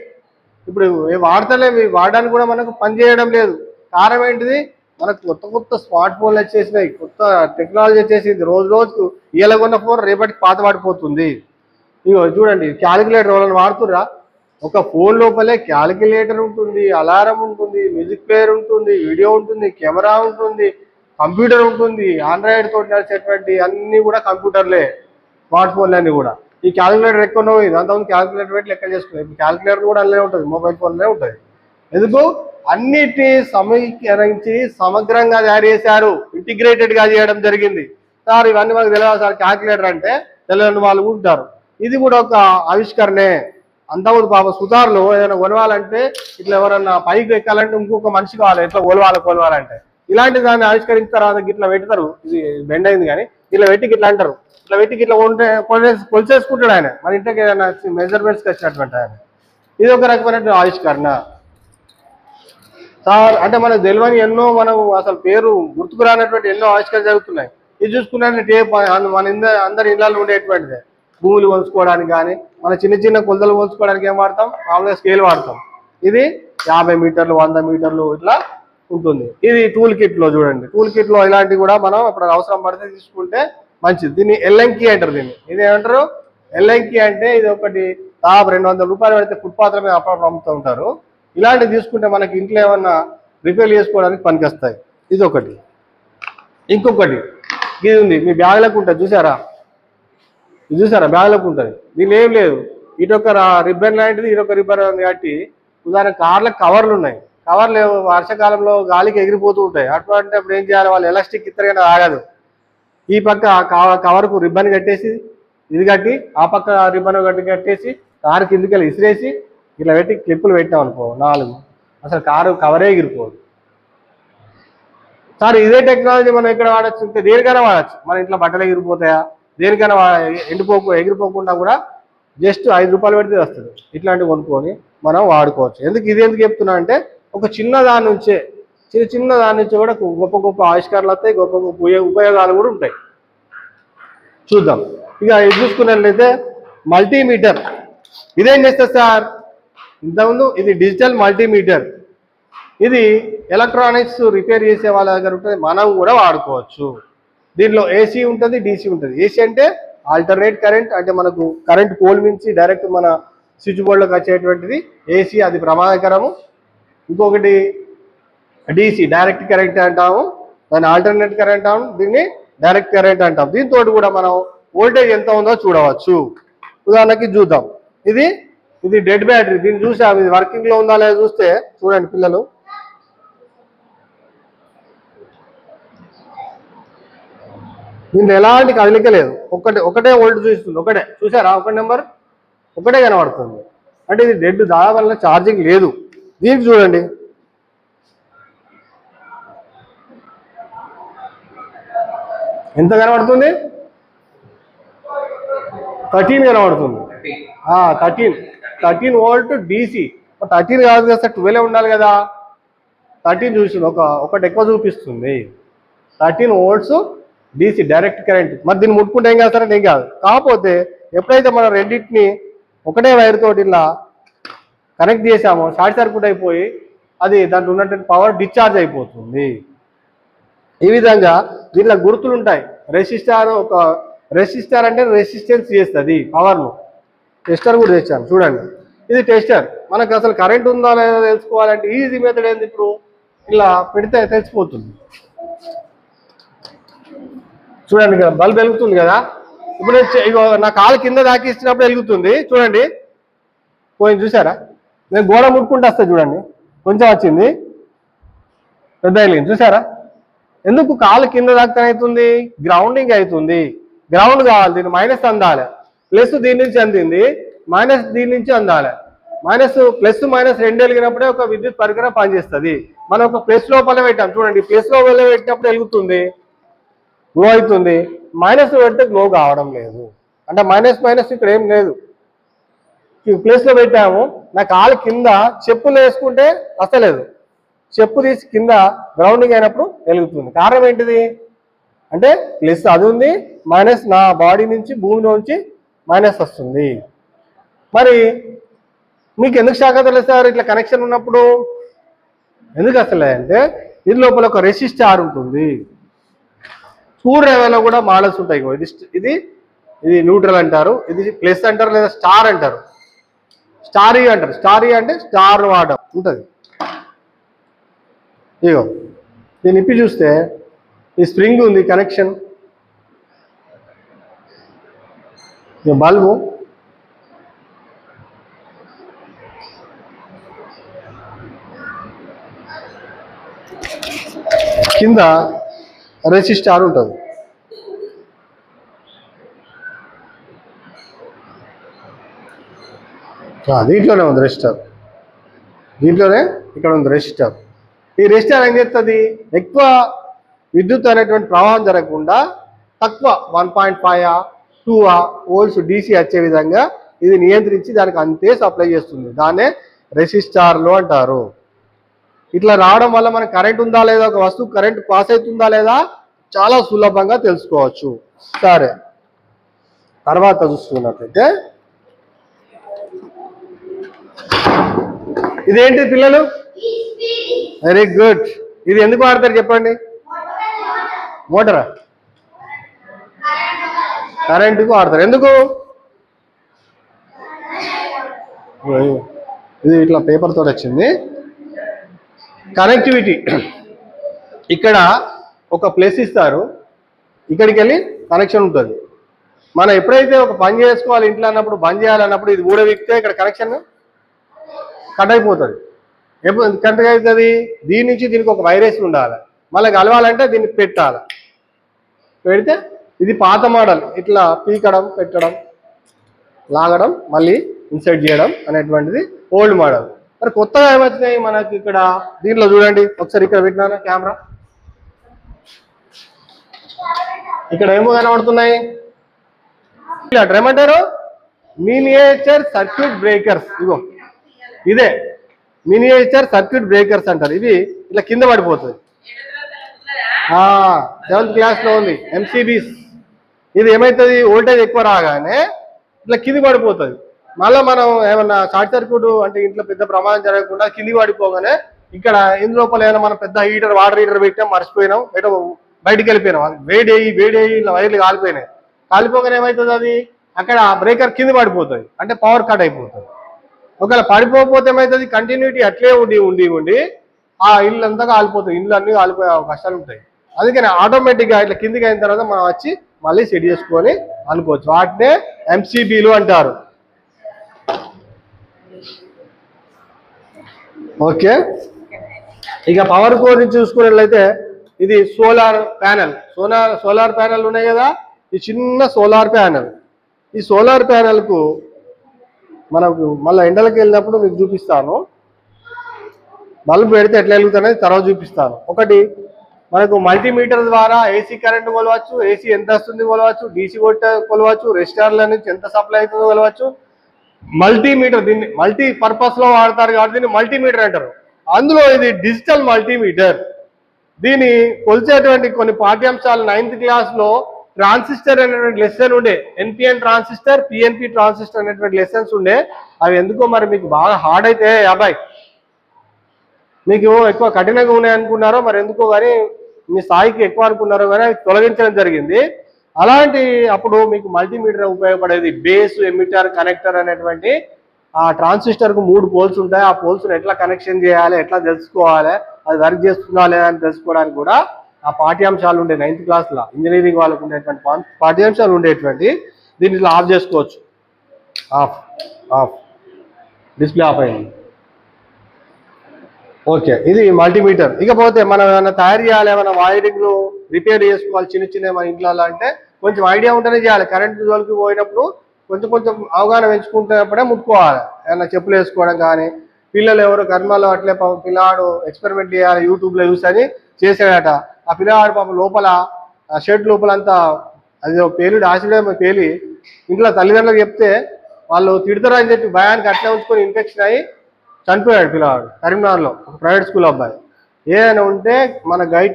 ఇప్పుడు వాడతలేము, వాడడానికి కూడా మనకు పని చేయడం లేదు. కారణం ఏంటిది? మనకు కొత్త స్మార్ట్ ఫోన్లు వచ్చేసినాయి, కొత్త టెక్నాలజీ వచ్చేసింది. రోజుకు ఇలా కొన్న ఫోన్ రేపటికి పాత పడిపోతుంది. ఇగో చూడండి, క్యాలిక్యులేటర్ వాళ్ళని వాడుతుర్రా? ఒక ఫోన్ లోపలే క్యాలిక్యులేటర్ ఉంటుంది, అలారం ఉంటుంది, మ్యూజిక్ ప్లేయర్ ఉంటుంది, వీడియో ఉంటుంది, కెమెరా ఉంటుంది, కంప్యూటర్ ఉంటుంది. ఆండ్రాయిడ్ తోటి నడిచేటువంటి అన్నీ కూడా కంప్యూటర్లే, స్మార్ట్ ఫోన్లు అన్నీ కూడా. ఈ క్యాలిక్యులేటర్ ఎక్కువ ఇది అంతకుముందు క్యాలిక్యులేటర్ పెట్టి లెక్క చేసుకున్నాయి. ఇప్పుడు క్యాలిక్యులేటర్ కూడా అందులో ఉంటుంది, మొబైల్ ఫోన్లోనే ఉంటుంది. ఎందుకు? అన్నిటినీ సమీకరించి సమగ్రంగా తయారు చేశారు, ఇంటిగ్రేటెడ్గా చేయడం జరిగింది. సార్ ఇవన్నీ మనకు తెలియదు సార్, క్యాలిక్యులేటర్ అంటే తెలియని వాళ్ళు ఉంటారు. ఇది కూడా ఒక ఆవిష్కరణే. అంతకుముందు పాప సుతారులు ఏదైనా కొలవాలంటే ఇట్లా ఎవరన్నా పైకి ఎక్కాలంటే ఇంకొక మనిషి కావాలి, ఎట్లా కొలవాలంటే. ఇలాంటి దాన్ని ఆవిష్కరించిన తర్వాత ఇట్లా పెడతారు. ఇది బెండ్ అయింది కానీ ఇట్లా పెట్టి ఇట్లా అంటారు, ఇట్లా పెట్టి ఇట్లా ఉంటే కొలిచేసుకుంటాడు ఆయన, మన ఇంటికి ఏదైనా మెజర్మెంట్స్కి వచ్చినటువంటి ఆయన. ఇది ఒక రకమైన ఆవిష్కరణ సార్. అంటే మనకు తెలియని ఎన్నో, మనం అసలు పేరు గుర్తుకు రానటువంటి ఎన్నో ఆవిష్కరణ జరుగుతున్నాయి. ఇది చూసుకున్నట్టు టేప్ మన అందరి ఇళ్ళల్లో ఉండేటువంటిదే. భూములు కొలుచుకోవడానికి కానీ, మన చిన్న కొలతలు కొలుచుకోవడానికి ఏం వాడతాం? మామూలుగా స్కేల్ వాడతాం. ఇది 50 మీటర్లు 100 మీటర్లు ఇట్లా ఉంటుంది. ఇది టూల్ కిట్లో చూడండి, టూల్ కిట్లో ఇలాంటివి కూడా మనం ఇప్పుడు అవసరం పడితే తీసుకుంటే మంచిది. దీన్ని ఎల్లంకి అంటారు. ఇది ఏమంటారు? ఎల్లంకి అంటే ఇది ఒకటి 200 రూపాయలు పెడితే ఫుట్పాత్ల మీద అప్పుడప్పుడు అమ్ముతూ ఉంటారు. ఇలాంటివి తీసుకుంటే మనకి ఇంట్లో ఏమన్నా రిపేర్ చేసుకోవడానికి పనికొస్తాయి. ఇది ఒకటి. ఇంకొకటి ఇది ఉంది, మీ బ్యాగ్లకు ఉంటుంది చూసారా? ఇది చూసారా? బ్యాగ్లకు ఉంటుంది. దీనిలో ఏం లేదు, ఇటొక రిబ్బన్ లాంటిది, ఇటొక రిబ్బన్ కాబట్టి ఉదాహరణ కార్లకు కవర్లు ఉన్నాయి. కవర్లు వర్షాకాలంలో గాలికి ఎగిరిపోతూ ఉంటాయి. అప్పుడు ఏం చేయాలి? వాళ్ళు ఎలాస్టిక్ ఇత్తరైనా ఆగదు. ఈ పక్క కవర్కు రిబ్బన్ కట్టేసి ఇది కట్టి, ఆ పక్క రిబ్బన్ కట్టేసి కారు కిందికి వెళ్ళి ఇసిరేసి ఇట్లా పెట్టి క్లిప్పులు పెట్టాం అనుకో 4, అసలు కారు కవరే ఎగిరిపోదు. సార్ ఇదే టెక్నాలజీ మనం ఎక్కడ వాడచ్చు? ఇంకా దేనికైనా వాడచ్చు. మన ఇంట్లో బట్టలు ఎగిరిపోతాయా? దేనికైనా ఎండిపోకుండా కూడా జస్ట్ 5 రూపాయలు పెడితే వస్తుంది. ఇట్లాంటివి కొనుక్కొని మనం వాడుకోవచ్చు. ఇది ఎందుకు చెప్తున్నా అంటే, ఒక చిన్న దాని నుంచే కూడా గొప్ప ఆవిష్కరణలు వస్తాయి, గొప్ప ఉపయోగాలు కూడా ఉంటాయి. చూద్దాం. ఇక ఇది చూసుకున్నట్లయితే మల్టీమీటర్. ఇదేం చేస్తుంది సార్? ఇంతకుముందు ఇది డిజిటల్ మల్టీమీటర్. ఇది ఎలక్ట్రానిక్స్ రిపేర్ చేసే వాళ్ళ దగ్గర ఉంటుంది, మనం కూడా వాడుకోవచ్చు. దీనిలో ఏసీ ఉంటుంది, డీసీ ఉంటుంది. ఏసీ అంటే ఆల్టర్నేట్ కరెంట్, అంటే మనకు కరెంట్ పోల్ నుంచి డైరెక్ట్ మన స్విచ్ బోర్డులోకి వచ్చేటువంటిది ఏసీ, అది ప్రమాదకరము. ఇంకొకటి డీసీ, డైరెక్ట్ కరెంట్ అంటాము, దాన్ని ఆల్టర్నేట్ కరెంట్ అంటాము, దీన్ని డైరెక్ట్ కరెంట్ అంటాం. దీంతో కూడా మనం వోల్టేజ్ ఎంత ఉందో చూడవచ్చు. ఉదాహరణకి చూద్దాం. ఇది డెడ్ బ్యాటరీ. దీన్ని చూసాం, ఇది వర్కింగ్ లో ఉందా లేదా చూస్తే చూడండి పిల్లలు. దీంట్లో ఎలాంటి కదలిక లేదు, ఒకటే వోల్ట్ చూస్తుంది, ఒకటే. చూసారా? నెంబర్ ఒకటే కనబడుతుంది. అంటే ఇది డెడ్, దాని వల్ల ఛార్జింగ్ లేదు. దీనికి చూడండి, ఎంత కనబడుతుంది? 13 కనబడుతుంది. 13 వోల్ట్ డీసీ. 13 కాదు కదా సార్, 12 ఉండాలి కదా. 13 చూసింది, ఒకటి ఎక్కువ చూపిస్తుంది. 13 వోల్ట్స్ డీసీ, డైరెక్ట్ కరెంట్. మరి దీన్ని ముట్టుకుంటే ఏం కాదు, ఏం కాదు. కాకపోతే ఎప్పుడైతే మనం రెండింటిని ఒకటే వైర్ తోటి ఇలా కనెక్ట్ చేసామో షార్ట్ సర్క్యూట్ అయిపోయి అది దాంట్లో ఉన్నటువంటి పవర్ డిశ్చార్జ్ అయిపోతుంది. ఈ విధంగా దీంట్లో గుర్తులు ఉంటాయి. రెసిస్టర్ అంటే రెసిస్టెన్స్ చేస్తుంది పవర్ను. టెస్టర్ కూడా తెచ్చాను చూడండి. ఇది టెస్టర్. మనకు అసలు కరెంట్ ఉందా లేదా తెలుసుకోవాలంటే ఈజీ మెథడ్ ఏంది? ఇప్పుడు ఇలా పెడితే తెలిసిపోతుంది. చూడండి కదా, బల్బ్ వెలుగుతుంది కదా. ఇప్పుడు నా కాలు కింద దాకిస్తున్నప్పుడు వెలుగుతుంది. చూడండి, పోయింది చూసారా? నేను గోడ ముట్టుకుంటూ వస్తా చూడండి, కొంచెం వచ్చింది, పెద్ద వెలిగింది. చూసారా? ఎందుకు? కాలు కింద దాకా అవుతుంది, గ్రౌండింగ్ అవుతుంది. గ్రౌండ్ కావాలి, దీన్ని మైనస్ అందాలి, ప్లస్ దీని నుంచి అందింది, మైనస్ దీని నుంచి అందాలి. ప్లస్ మైనస్ రెండు వెలిగినప్పుడే ఒక విద్యుత్ పరికరం పనిచేస్తుంది. మనం ఒక ప్లస్ లోపల పెట్టాం చూడండి, ప్లస్ లోపల పెట్టినప్పుడు వెలుగుతుంది, గ్లో అవుతుంది. మైనస్ పెడితే గ్లో కావడం లేదు. అంటే మైనస్ ఇక్కడ ఏం లేదు. ప్లేస్లో పెట్టాము, నా కాలు కింద చెప్పులు వేసుకుంటే వస్తలేదు, చెప్పు తీసి కింద గ్రౌండింగ్ అయినప్పుడు వెలుగుతుంది. కారణం ఏంటిది అంటే ప్లస్ అది ఉంది, మైనస్ నా బాడీ నుంచి భూమిలోంచి మైనస్ వస్తుంది. మరి మీకు ఎందుకు షాక్ అవుతలేదు సార్ ఇట్లా కనెక్షన్ ఉన్నప్పుడు? ఎందుకు వస్తలే అంటే దీని లోపల ఒక రెసిస్టార్ ఉంటుంది. స్క్రూ డ్రైవర్లో కూడా మోడల్స్ ఉంటాయి. ఇది ఇది న్యూట్రల్ అంటారు, ఇది ప్లస్ అంటారు, లేదా స్టార్ అంటారు, స్టారీ అంటారు. స్టారీ అంటే స్టార్ వాడడం ఉంటుంది. ఇగో దీన్ని ఇప్పి చూస్తే ఈ స్ప్రింగ్ ఉంది, కనెక్షన్, బల్బు, కింద రెసిస్టార్ ఉంటుంది. దీంట్లోనే ఉంది రెసిస్టార్, దీంట్లోనే ఇక్కడ ఉంది రెసిస్టార్. ఈ రెసిస్టార్ ఏం చేస్తుంది, ఎక్కువ విద్యుత్ అనేటువంటి ప్రవాహం జరగకుండా తక్కువ 1.5 2 వోల్ట్స్ DC వచ్చే విధంగా ఇది నియంత్రించి దానికి అంతే సప్లై చేస్తుంది. దాన్నే రెసిస్టార్లు అంటారు. ఇట్లా రావడం వల్ల మనకు కరెంట్ ఉందా లేదా, ఒక వస్తువు కరెంట్ పాస్ అవుతుందా లేదా చాలా సులభంగా తెలుసుకోవచ్చు. సరే, తర్వాత చూసుకున్నట్లయితే ఇదేంటి పిల్లలు? Very good. ఇది ఎందుకు వాడతారు చెప్పండి? మోటారా? కరెంటుకు వాడతారు. ఎందుకు? ఇది ఇట్లా పేపర్ తోటి వచ్చింది. కనెక్టివిటీ, ఇక్కడ ఒక ప్లేస్ ఇస్తారు, ఇక్కడికి వెళ్ళి కనెక్షన్ ఉంటుంది. మనం ఎప్పుడైతే ఒక పని చేసుకోవాలి ఇంట్లో అన్నప్పుడు, బంద్ చేయాలన్నప్పుడు ఇది ఊడవిక్తే ఇక్కడ కనెక్షన్ కట్ అయిపోతుంది. ఎప్పుడు కట్ అవుతుంది? దీని నుంచి దీనికి ఒక వైరస్ ఉండాలి, మళ్ళీ కలవాలంటే దీన్ని పెట్టాలి. పెడితే ఇది పాత మోడల్, ఇట్లా పీకడం, పెట్టడం, లాగడం, మళ్ళీ ఇన్సర్ట్ చేయడం అనేటువంటిది ఓల్డ్ మోడల్. మరి కొత్తగా ఏమవుతున్నాయి మనకి ఇక్కడ దీంట్లో చూడండి ఒకసారి, ఇక్కడ పెట్టినా కెమెరా, ఇక్కడ ఏమో కనబడుతున్నాయి, ఏమంటారు మినియేచర్ సర్క్యూట్ బ్రేకర్స్. ఇగో ఇదే మినియేచర్ సర్క్యూట్ బ్రేకర్స్ అంటారు. ఇవి ఇట్లా కింద పడిపోతుంది. 7th క్లాస్లో ఉంది MCBs. ఇది ఏమవుతుంది, వోల్టేజ్ ఎక్కువ రాగానే ఇట్లా కింది పడిపోతుంది. మళ్ళీ మనం ఏమన్నా షార్ట్ సర్క్యూట్ అంటే ఇంట్లో పెద్ద ప్రమాదం జరగకుండా కింది పడిపోగానే ఇక్కడ ఇందులోపల ఏమైనా మనం పెద్ద హీటర్, వాటర్ హీటర్ పెట్టాం, మర్చిపోయినాం, ఏటో బయటికి వెళ్ళిపోయినాం, వేడేయి ఇలా వైర్లు కాలిపోయినాయి. కాలిపోగానే ఏమవుతుంది, అది అక్కడ బ్రేకర్ కింద పడిపోతుంది, అంటే పవర్ కట్ అయిపోతుంది. ఒకవేళ పడిపోతే ఏమవుతుంది, కంటిన్యూటీ అట్లే ఉండి ఆ ఇల్లు అంతా కాలిపోతుంది, ఇల్లు అన్నీ కాలిపోయే అవకాశాలు ఉంటాయి. అందుకని ఆటోమేటిక్గా ఇట్లా కిందికి అయిన తర్వాత మనం వచ్చి మళ్ళీ సెట్ చేసుకొని అనుకోవచ్చు. వాటినే MCBలు అంటారు. ఓకే, ఇక పవర్ కోర్ నుంచి చూసుకున్నట్లయితే ఇది సోలార్ ప్యానెల్. సోలార్ ప్యానెల్ ఉన్నాయి కదా, ఈ చిన్న సోలార్ ప్యానెల్. ఈ సోలార్ ప్యానెల్కు మనకు మళ్ళీ ఎండలకు వెళ్ళినప్పుడు మీకు చూపిస్తాను. బల్బు పెడితే ఎట్లా వెలుగుతుంది తర్వాత చూపిస్తాను. ఒకటి మనకు మల్టీమీటర్ ద్వారా AC కరెంట్ కొలవచ్చు, AC ఎంత వస్తుంది కొలవచ్చు, DC కొలవచ్చు, రెసిస్టర్ల నుంచి ఎంత సప్లై అవుతుందో కొలవచ్చు. మల్టీమీటర్, దీన్ని మల్టీ పర్పస్ లో వాడతారు కాబట్టి దీన్ని మల్టీమీటర్ అంటారు. అందులో ఇది డిజిటల్ మల్టీమీటర్. దీన్ని కొలిచేటువంటి కొన్ని పాఠ్యాంశాలు 9th క్లాస్లో ట్రాన్సిస్టర్ అనేటువంటి లెసన్ ఉండే, NPN ట్రాన్సిస్టర్, PNP ట్రాన్సిస్టర్ అనేటువంటి లెసన్స్ ఉండే. అవి ఎందుకో మరి మీకు బాగా హార్డ్ అయితే అబ్బాయి, మీకు ఎక్కువ కఠినంగా ఉన్నాయి అనుకున్నారో మరి ఎందుకో, కానీ మీ స్థాయికి ఎక్కువ అనుకున్నారో కానీ అవి తొలగించడం జరిగింది. అలాంటి అప్పుడు మీకు మల్టీమీటర్ ఉపయోగపడేది. బేస్, ఎమిటర్, కనెక్టర్ అనేటువంటి ఆ ట్రాన్సిస్టర్కు 3 పోల్స్ ఉంటాయి. ఆ పోల్స్ను ఎట్లా కనెక్షన్ చేయాలి, ఎట్లా తెలుసుకోవాలి, అది వర్క్ చేస్తుందా లేదా అని తెలుసుకోవడానికి కూడా ఆ పాఠ్యాంశాలు ఉండే 9th క్లాస్లో ఇంజనీరింగ్ వాళ్ళకు ఉండేటువంటి పాఠ్యాంశాలు ఉండేటువంటి. దీన్ని ఇట్లా ఆఫ్ చేసుకోవచ్చు. ఆఫ్ డిస్ప్లే ఆఫ్ అయింది. ఓకే, ఇది మల్టీమీటర్. ఇకపోతే మనం ఏమైనా తయారు చేయాలి, ఏమైనా వైరింగ్లు రిపేర్ చేసుకోవాలి చిన్న మన ఇంట్లో అంటే కొంచెం ఐడియా ఉంటేనే చేయాలి. కరెంటు జోలికి పోయినప్పుడు కొంచెం కొంచెం అవగాహన పెంచుకుంటున్నప్పుడే ముట్టుకోవాలి. ఏమన్నా చెప్పులు వేసుకోవడం కానీ, పిల్లలు ఎవరు కర్మలో అట్లే పాపం పిల్లాడు ఎక్స్పెరిమెంట్ చేయాలి యూట్యూబ్లో చూసి చేసాడట. ఆ పిల్లవాడు పాపం లోపల షర్ట్ లోపలంతా అది పేలుడు ఆసిడ్ పేలి ఇంట్లో తల్లిదండ్రులకు చెప్తే వాళ్ళు తిడతారు అని చెప్పి భయానికి అట్లా ఉంచుకొని ఇన్ఫెక్షన్ అయ్యి చనిపోయాడు పిల్లవాడు కరీంనగర్లో, ఒక ప్రైవేట్ స్కూల్ అబ్బాయి. ఏదైనా ఉంటే మన గైడ్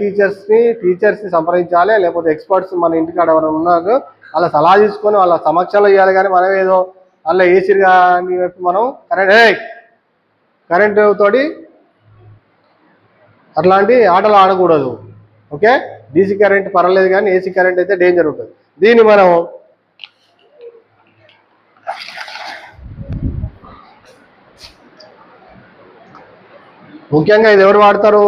టీచర్స్ని సంప్రదించాలి, లేకపోతే ఎక్స్పర్ట్స్ మన ఇంటికాడ ఎవరైనా ఉన్నారు వాళ్ళ సలహా తీసుకొని వాళ్ళ సమక్షంలో చేయాలి. కానీ మనం ఏదో వాళ్ళ ఏసీలు కానీ మనం కరెంటు తోటి అట్లాంటి ఆటలు ఆడకూడదు. ఓకే, డీసీ కరెంట్ పర్వాలేదు కానీ ఏసీ కరెంట్ అయితే డేంజర్ ఉంటుంది. దీన్ని మనం ముఖ్యంగా ఇది ఎవరు వాడతారు?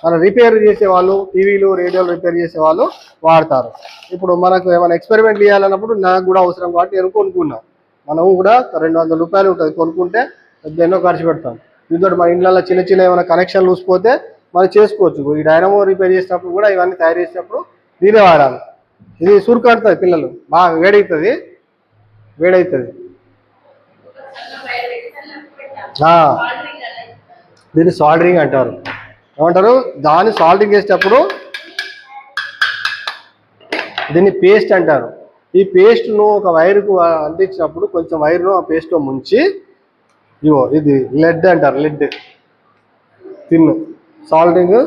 మన రిపేర్ చేసేవాళ్ళు, టీవీలు రేడియోలు రిపేర్ చేసేవాళ్ళు వాడతారు. ఇప్పుడు మనకు ఏమైనా ఎక్స్పెరిమెంట్ చేయాలన్నప్పుడు నాకు కూడా అవసరం కాబట్టి నేను కొనుక్కున్నాం. మనం కూడా 200 రూపాయలు ఉంటుంది, కొనుక్కుంటే ఎన్నో ఖర్చు పెడతాం. దీంతో మన ఇంట్లో చిన్న చిన్న ఏమైనా కనెక్షన్ లూసిపోతే మనం చేసుకోవచ్చు. ఈ డైనమో రిపేర్ చేసినప్పుడు కూడా ఇవన్నీ తయారు చేసినప్పుడు దీనే వాడాలి. ఇది సురుకడుతుంది, పిల్లలు బాగా వేడవుతుంది. దీన్ని సాల్డరింగ్ అంటారు. ఏమంటారు? దాన్ని సాల్డరింగ్ చేసేటప్పుడు దీన్ని పేస్ట్ అంటారు. ఈ పేస్ట్ను ఒక వైర్కు అందించినప్పుడు కొంచెం వైర్ను ఆ పేస్ట్లో ముంచి, ఇది లెడ్ అంటారు. లెడ్ తిన్ను సాల్డరింగ్.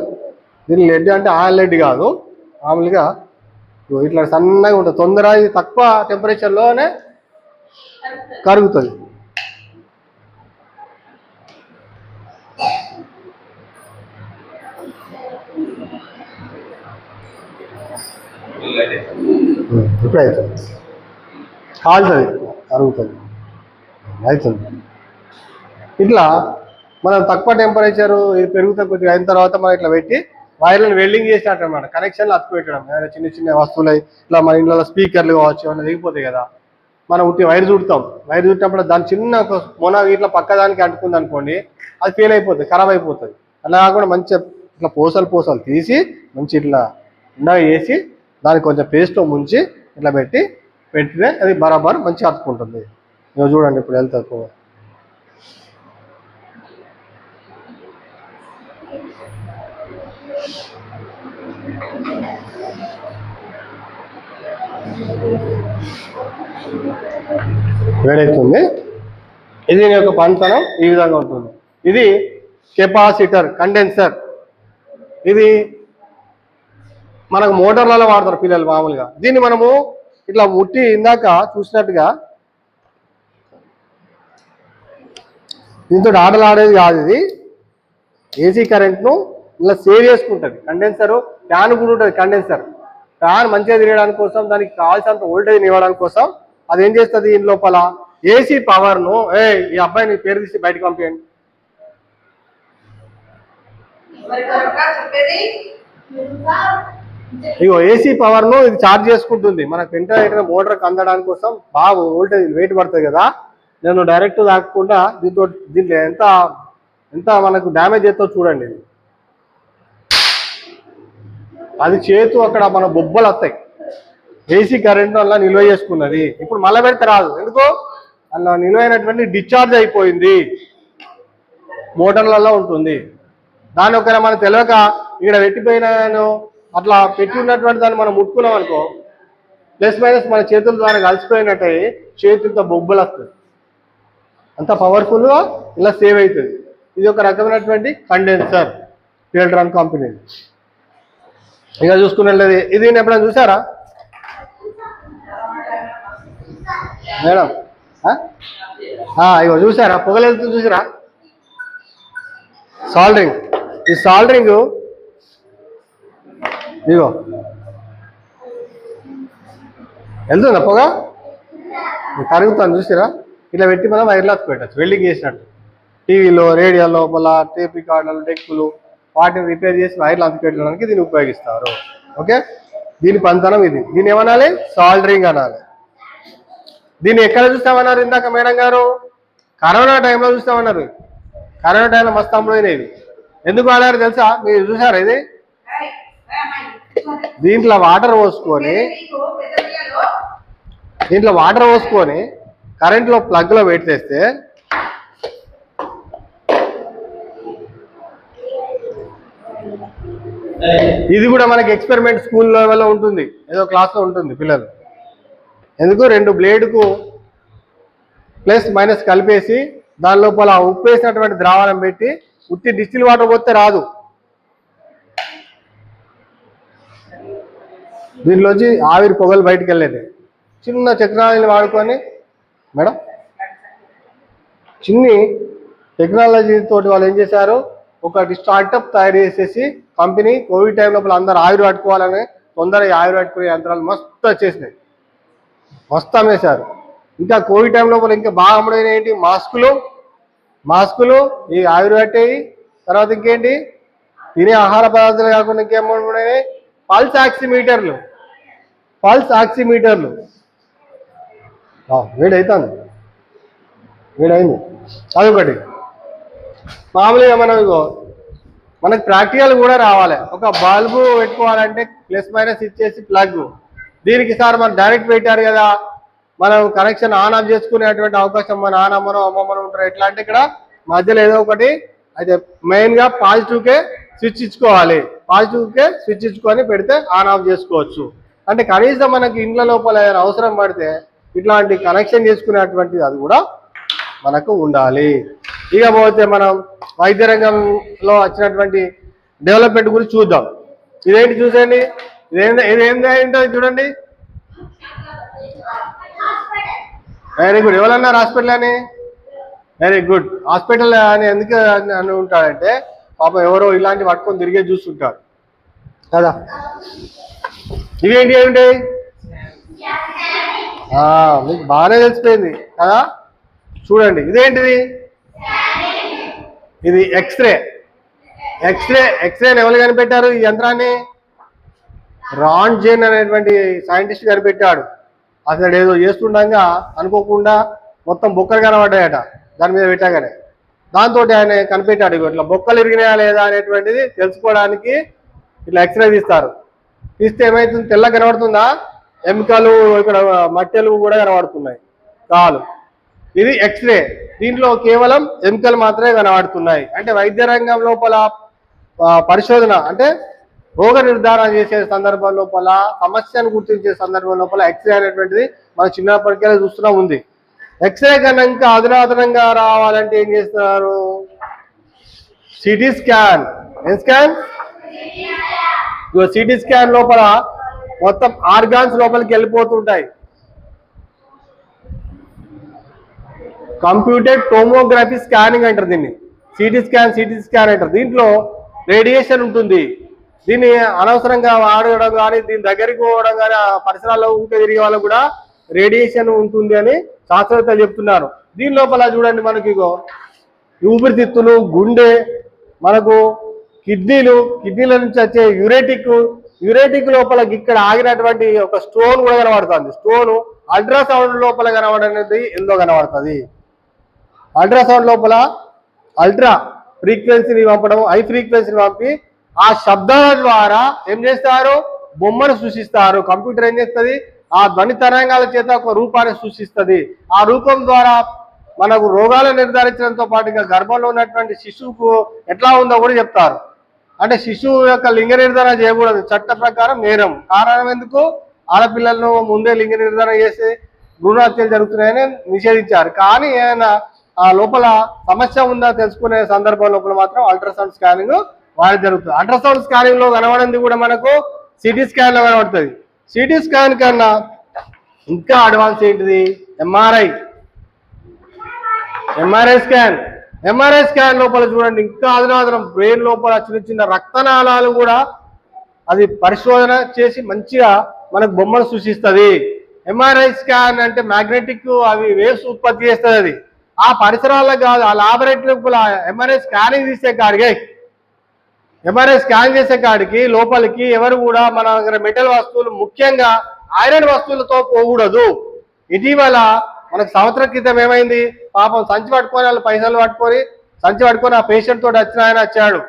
దీన్ని లెడ్ అంటే ఆయిల్ లెడ్ కాదు, మామూలుగా ఇట్లా సన్నగా ఉంటుంది. తొందరగా ఇది తక్కువ టెంపరేచర్లోనే కరుగుతుంది. ఇప్పుడు అవుతుంది, కాలుతుంది, కరుగుతుంది, అవుతుంది. ఇట్లా మనం తక్కువ టెంపరేచరు ఇది పెరుగుతుంది కొద్దిగా అయిన తర్వాత మనం ఇట్లా పెట్టి వైర్లను వెల్డింగ్ చేసినట్టు అనమాట. కనెక్షన్లు అతుకు పెట్టడం. ఏదైనా చిన్న చిన్న వస్తువులు ఇట్లా మన ఇంట్లో స్పీకర్లు కావచ్చు ఏమైనా దిగిపోతాయి కదా, మనం ఉట్టి వైర్ చుడతాం. వైర్ చుట్టినప్పుడు దాని చిన్న ఒక మొన ఇట్లా పక్క దానికి అంటుకుంది అనుకోండి, అది ఫెయిల్ అయిపోతుంది, ఖరాబ్ అయిపోతుంది. అలా కాకుండా మంచిగా ఇట్లా పూసలు తీసి మంచి ఇట్లా ఉండగా వేసి దానికి కొంచెం పేస్ట్లో ముంచి ఇట్లా పెట్టితే అది బరాబర్ మంచిగా అతుక్కుంటుంది. ఇక చూడండి ఇప్పుడు వెళ్తారు. వేడవుతుంది. ఇది దీని యొక్క పనితనం ఈ విధంగా ఉంటుంది. ఇది కెపాసిటర్, కండెన్సర్. ఇది మనకు మోటార్లలో వాడతారు పిల్లలు మామూలుగా. దీన్ని మనము ఇట్లా ముట్టి ఇందాక చూసినట్టుగా దీంతో ఆటలు ఆడేది కాదు. ఇది ఏసీ కరెంట్ను ఇలా సేవ్ చేసుకుంటుంది. కండెన్సరు ఫ్యాన్ కూడా ఉంటుంది. కండెన్సర్ ఫ్యాన్ మంచిగా తిరగడానికి కోసం, దానికి కావాల్సినంత వోల్టేజ్ ఇవ్వడానికి కోసం అది ఏం చేస్తుంది, దీని లోపల ఏసీ పవర్ను ఈ అబ్బాయిని పేరు తీసి బయటకు పంపించండి. ఇగో ఏసీ పవర్ను ఇది ఛార్జ్ చేసుకుంటుంది. మనకు వెంటనే మోటార్కి అందడానికి కోసం బాగా వోల్టేజ్ వెయిట్ పడుతుంది కదా, నేను డైరెక్ట్ తాకకుండా దీంట్లో ఎంత మనకు డ్యామేజ్ అవుతుందో చూడండి. ఇది అది చేతు అక్కడ మన బొబ్బలు వస్తాయి. ఏసీ కరెంట్ వల్ల నిల్వ చేసుకున్నది. ఇప్పుడు మళ్ళీ పెడితే రాదు. ఎందుకో అలా నిల్వైనటువంటి డిశ్చార్జ్ అయిపోయింది, మోటార్లలో ఉంటుంది. దాని ఒకవేళ మనం తెలియక ఇక్కడ పెట్టిపోయినాను అట్లా పెట్టి ఉన్నటువంటి దాన్ని మనం ముట్టుకున్నాం అనుకో, ప్లస్ మైనస్ మన చేతుల ద్వారా కలిసిపోయినట్టు చేతులతో బొబ్బలు వస్తుంది. అంత పవర్ఫుల్గా ఇలా సేవ్ అవుతుంది. ఇది ఒక రకమైనటువంటి కండెన్సర్, ఫిల్ట్రాన్ కంపెనీ. ఇక చూసుకున్నట్లయితే ఇది ఎప్పుడైనా చూసారా మేడం? ఇగో చూసారా పొగలెళ్తుంది, చూసారా? సాల్డరింగ్. ఈ సాల్డరింగ్ ఇగో వెళ్తుందా పొగ, కరుగుతాను చూసారా? ఇట్లా పెట్టి మనం వైర్లు అతుకు పెట్టచ్చు, వెల్డింగ్ చేసినట్టు. టీవీలో రేడియో లోపల టేప్ రికార్డులు డెక్కులు వాటిని రిపేర్ చేసి వైర్లు అతుకు పెట్టడానికి దీన్ని ఉపయోగిస్తారు. ఓకే, దీని పనితనం ఇది. దీన్ని ఏమనాలి? సాల్డరింగ్ అనాలి. దీన్ని ఎక్కడ చూస్తామన్నారు ఇందాక మేడం గారు? కరోనా టైంలో చూస్తామన్నారు. కరోనా టైంలో మస్తు అమ్ముడైనవి. ఎందుకు వాడారు తెలుసా? మీరు చూసారా? ఇది దీంట్లో వాటర్ పోసుకొని దీంట్లో వాటర్ పోసుకొని కరెంట్లో ప్లగ్లో పెట్టేస్తే ఇది కూడా మనకి ఎక్స్పెరిమెంట్ స్కూల్ లెవెల్లో ఉంటుంది, ఏదో క్లాస్లో ఉంటుంది పిల్లలు. ఎందుకు 2 బ్లేడ్కు ప్లస్ మైనస్ కలిపేసి దాని లోపల ఉప్పు వేసినటువంటి ద్రావణం పెట్టి ఉత్తి డిస్టిల్ వాటర్ పోతే రాదు. దీనిలోంచి ఆవిరి పొగలు బయటకు వెళ్ళేది. చిన్న టెక్నాలజీని వాడుకొని మేడం చిన్ని టెక్నాలజీ తోటి వాళ్ళు ఏం చేశారు, ఒకటి స్టార్టప్ తయారు చేసేసి కంపెనీ కోవిడ్ టైం లోపల అందరు ఆవిరి పట్టుకోవాలని తొందరగా ఆవిరి పట్టుకునే యంత్రాలు మస్తు వచ్చేసినాయి, మస్తు అమ్మేశారు. ఇంకా కోవిడ్ టైం లోపల ఇంకా బాగా అమ్ముడైన ఏంటి, మాస్కులు ఈ ఆవిరి పట్టేవి. తర్వాత ఇంకేంటి, తినే ఆహార పదార్థాలు కాకుండా ఇంకేమన్నాయి, పల్స్ ఆక్సిమీటర్లు. వేడైంది అదొకటి. మామూలుగా మనం మనకు ప్రాక్టికల్ కూడా రావాలి. ఒక బల్బు పెట్టుకోవాలంటే ప్లస్ మైనస్ ఇచ్చేసి ప్లగ్, దీనికి సార్ మనం డైరెక్ట్ పెట్టారు కదా, మనం కనెక్షన్ ఆన్ ఆఫ్ చేసుకునేటువంటి అవకాశం మన నాన్నమ్మనో అమ్మమ్మనో ఉంటారు. ఎట్లా అంటే ఇక్కడ మధ్యలో ఏదో ఒకటి అయితే మెయిన్గా పాజిటివ్కే స్విచ్ ఇచ్చుకొని పెడితే ఆన్ ఆఫ్ చేసుకోవచ్చు. అంటే కనీసం మనకి ఇంట్లో లోపల ఏదైనా అవసరం పడితే ఇట్లాంటి కనెక్షన్ చేసుకునేటువంటిది అది కూడా మనకు ఉండాలి. ఇక పోతే మనం వైద్య రంగంలో వచ్చినటువంటి డెవలప్మెంట్ గురించి చూద్దాం. ఇదేంటి చూసేయండి, ఇదేంటో చూడండి. Very good. ఎవరన్నారు హాస్పిటల్ అని? Very good. హాస్పిటల్ అని ఎందుకు అని ఉంటాడంటే పాపం ఎవరో ఇలాంటి పట్టుకొని తిరిగే చూస్తుంటారు కదా. ఇవేంటి ఏమిటి మీకు బాగానే తెలిసిపోయింది కదా. చూడండి ఇదేంటిది, ఇది ఎక్స్రే ఎవరు కనిపెట్టారు ఈ యంత్రాన్ని? రాంట్జెన్ అనేటువంటి సైంటిస్ట్ కనిపెట్టాడు. అసలు ఏదో చేస్తుండగా అనుకోకుండా మొత్తం బొక్కలు కనబడ్డాయట దాని మీద పెట్టగానే. దాంతో ఆయన కనిపెట్టాడు ఇట్లా బొక్కలు ఇరిగినాయా లేదా అనేటువంటిది తెలుసుకోవడానికి ఇట్లా ఎక్స్రే తీస్తారు. తీస్తే ఏమైతుంది, తెల్ల కనబడుతుందా, ఎముకలు ఇక్కడ మట్టెలు కూడా కనబడుతున్నాయి కాలు. ఇది ఎక్స్రే. దీంట్లో కేవలం ఎముకలు మాత్రమే కనబడుతున్నాయి. అంటే వైద్య రంగం లోపల పరిశోధన అంటే రోగ నిర్ధారణ చేసే సందర్భం లోపల, సమస్యను గుర్తించే సందర్భం లోపల ఎక్స్రే అనేటువంటిది మన చిన్నప్పటికే చూస్తూనే ఉంది. ఎక్స్రే కన్నా ఇంకా అధునాతనంగా రావాలంటే ఏం చేస్తున్నారు, సిటీ స్కాన్. ఏం స్కాన్? సిటీ స్కాన్ లోపల మొత్తం ఆర్గాన్స్ లోపలికి వెళ్ళిపోతుంటాయి. కంప్యూటర్ టోమోగ్రఫీ స్కానింగ్ అంటారు దీన్ని. సిటీ స్కాన్ అంటారు. దీంట్లో రేడియేషన్ ఉంటుంది. దీన్ని అనవసరంగా వాడడం కానీ, దీని దగ్గరికి పోవడం కానీ, ఆ పరిసరాల్లో ఊకే తిరిగే వాళ్ళకు కూడా రేడియేషన్ ఉంటుంది అని శాస్త్రవేత్తలు చెప్తున్నారు. దీని లోపల చూడండి మనకి ఊపిరితిత్తులు, గుండె, మనకు కిడ్నీల నుంచి వచ్చే యురేటిక్ లోపల ఇక్కడ ఆగినటువంటి ఒక స్టోన్ కూడా కనబడుతుంది. స్టోన్ అల్ట్రాసౌండ్ లోపల కనబడనేది ఎంతో కనబడుతుంది. అల్ట్రాసౌండ్ లోపల అల్ట్రా ఫ్రీక్వెన్సీని పంపడం, హై ఫ్రీక్వెన్సీని పంపి ఆ శబ్దాల ద్వారా ఏం చేస్తారు, బొమ్మను సృష్టిస్తారు. కంప్యూటర్ ఏం చేస్తుంది, ఆ ధ్వని తరంగాల చేత ఒక రూపాన్ని సృష్టిస్తుంది. ఆ రూపం ద్వారా మనకు రోగాలను నిర్ధారించడంతో పాటుగా గర్భంలో ఉన్నటువంటి శిశువుకు ఎట్లా ఉందో కూడా చెప్తారు. అంటే శిశువు యొక్క లింగ నిర్ధారణ చేయకూడదు, చట్ట ప్రకారం నేరం. కారణం ఎందుకు, ఆడపిల్లలను ముందే లింగ నిర్ధారణ చేసి భ్రూణహత్యలు జరుగుతున్నాయని నిషేధించారు. కానీ ఏమైనా ఆ లోపల సమస్య ఉందా తెలుసుకునే సందర్భం లోపల మాత్రం అల్ట్రాసౌండ్ స్కానింగ్ వాడి జరుగుతుంది. అల్ట్రాసౌండ్ స్కానింగ్ లో కనబడింది కూడా మనకు సిటీ స్కాన్ లో కనబడుతుంది. సిటీ స్కాన్ కన్నా ఇంకా అడ్వాన్స్ ఏంటిది, ఎంఆర్ఐ స్కాన్ లోపల చూడండి ఇంకా అధునాతనం. బ్రెయిన్ లోపల చిన్న చిన్న రక్తనాళాలు కూడా అది పరిశోధన చేసి మంచిగా మనకు బొమ్మను సృష్టిస్తుంది. ఎంఆర్ఐ స్కాన్ అంటే మ్యాగ్నెటిక్ అవి వేవ్స్ ఉత్పత్తి చేస్తుంది. అది ఆ పరిసరాలకు కాదు, ఆ లాబొరేటరీ లోపల ఎంఆర్ఐ స్కానింగ్ తీసే కాడికి, ఎంఆర్ఐ స్కాన్ చేసే కాడికి లోపలికి ఎవరు కూడా మన దగ్గర మెటల్ వస్తువులు, ముఖ్యంగా ఐరన్ వస్తువులతో పోకూడదు. ఇటీవల మనకు సంవత్సరం క్రితం ఏమైంది, పాపం సంచి పట్టుకొని వాళ్ళు పైసలు పట్టుకొని సంచి పట్టుకొని ఆ పేషెంట్ తోటి వచ్చిన ఆయన వచ్చాడు.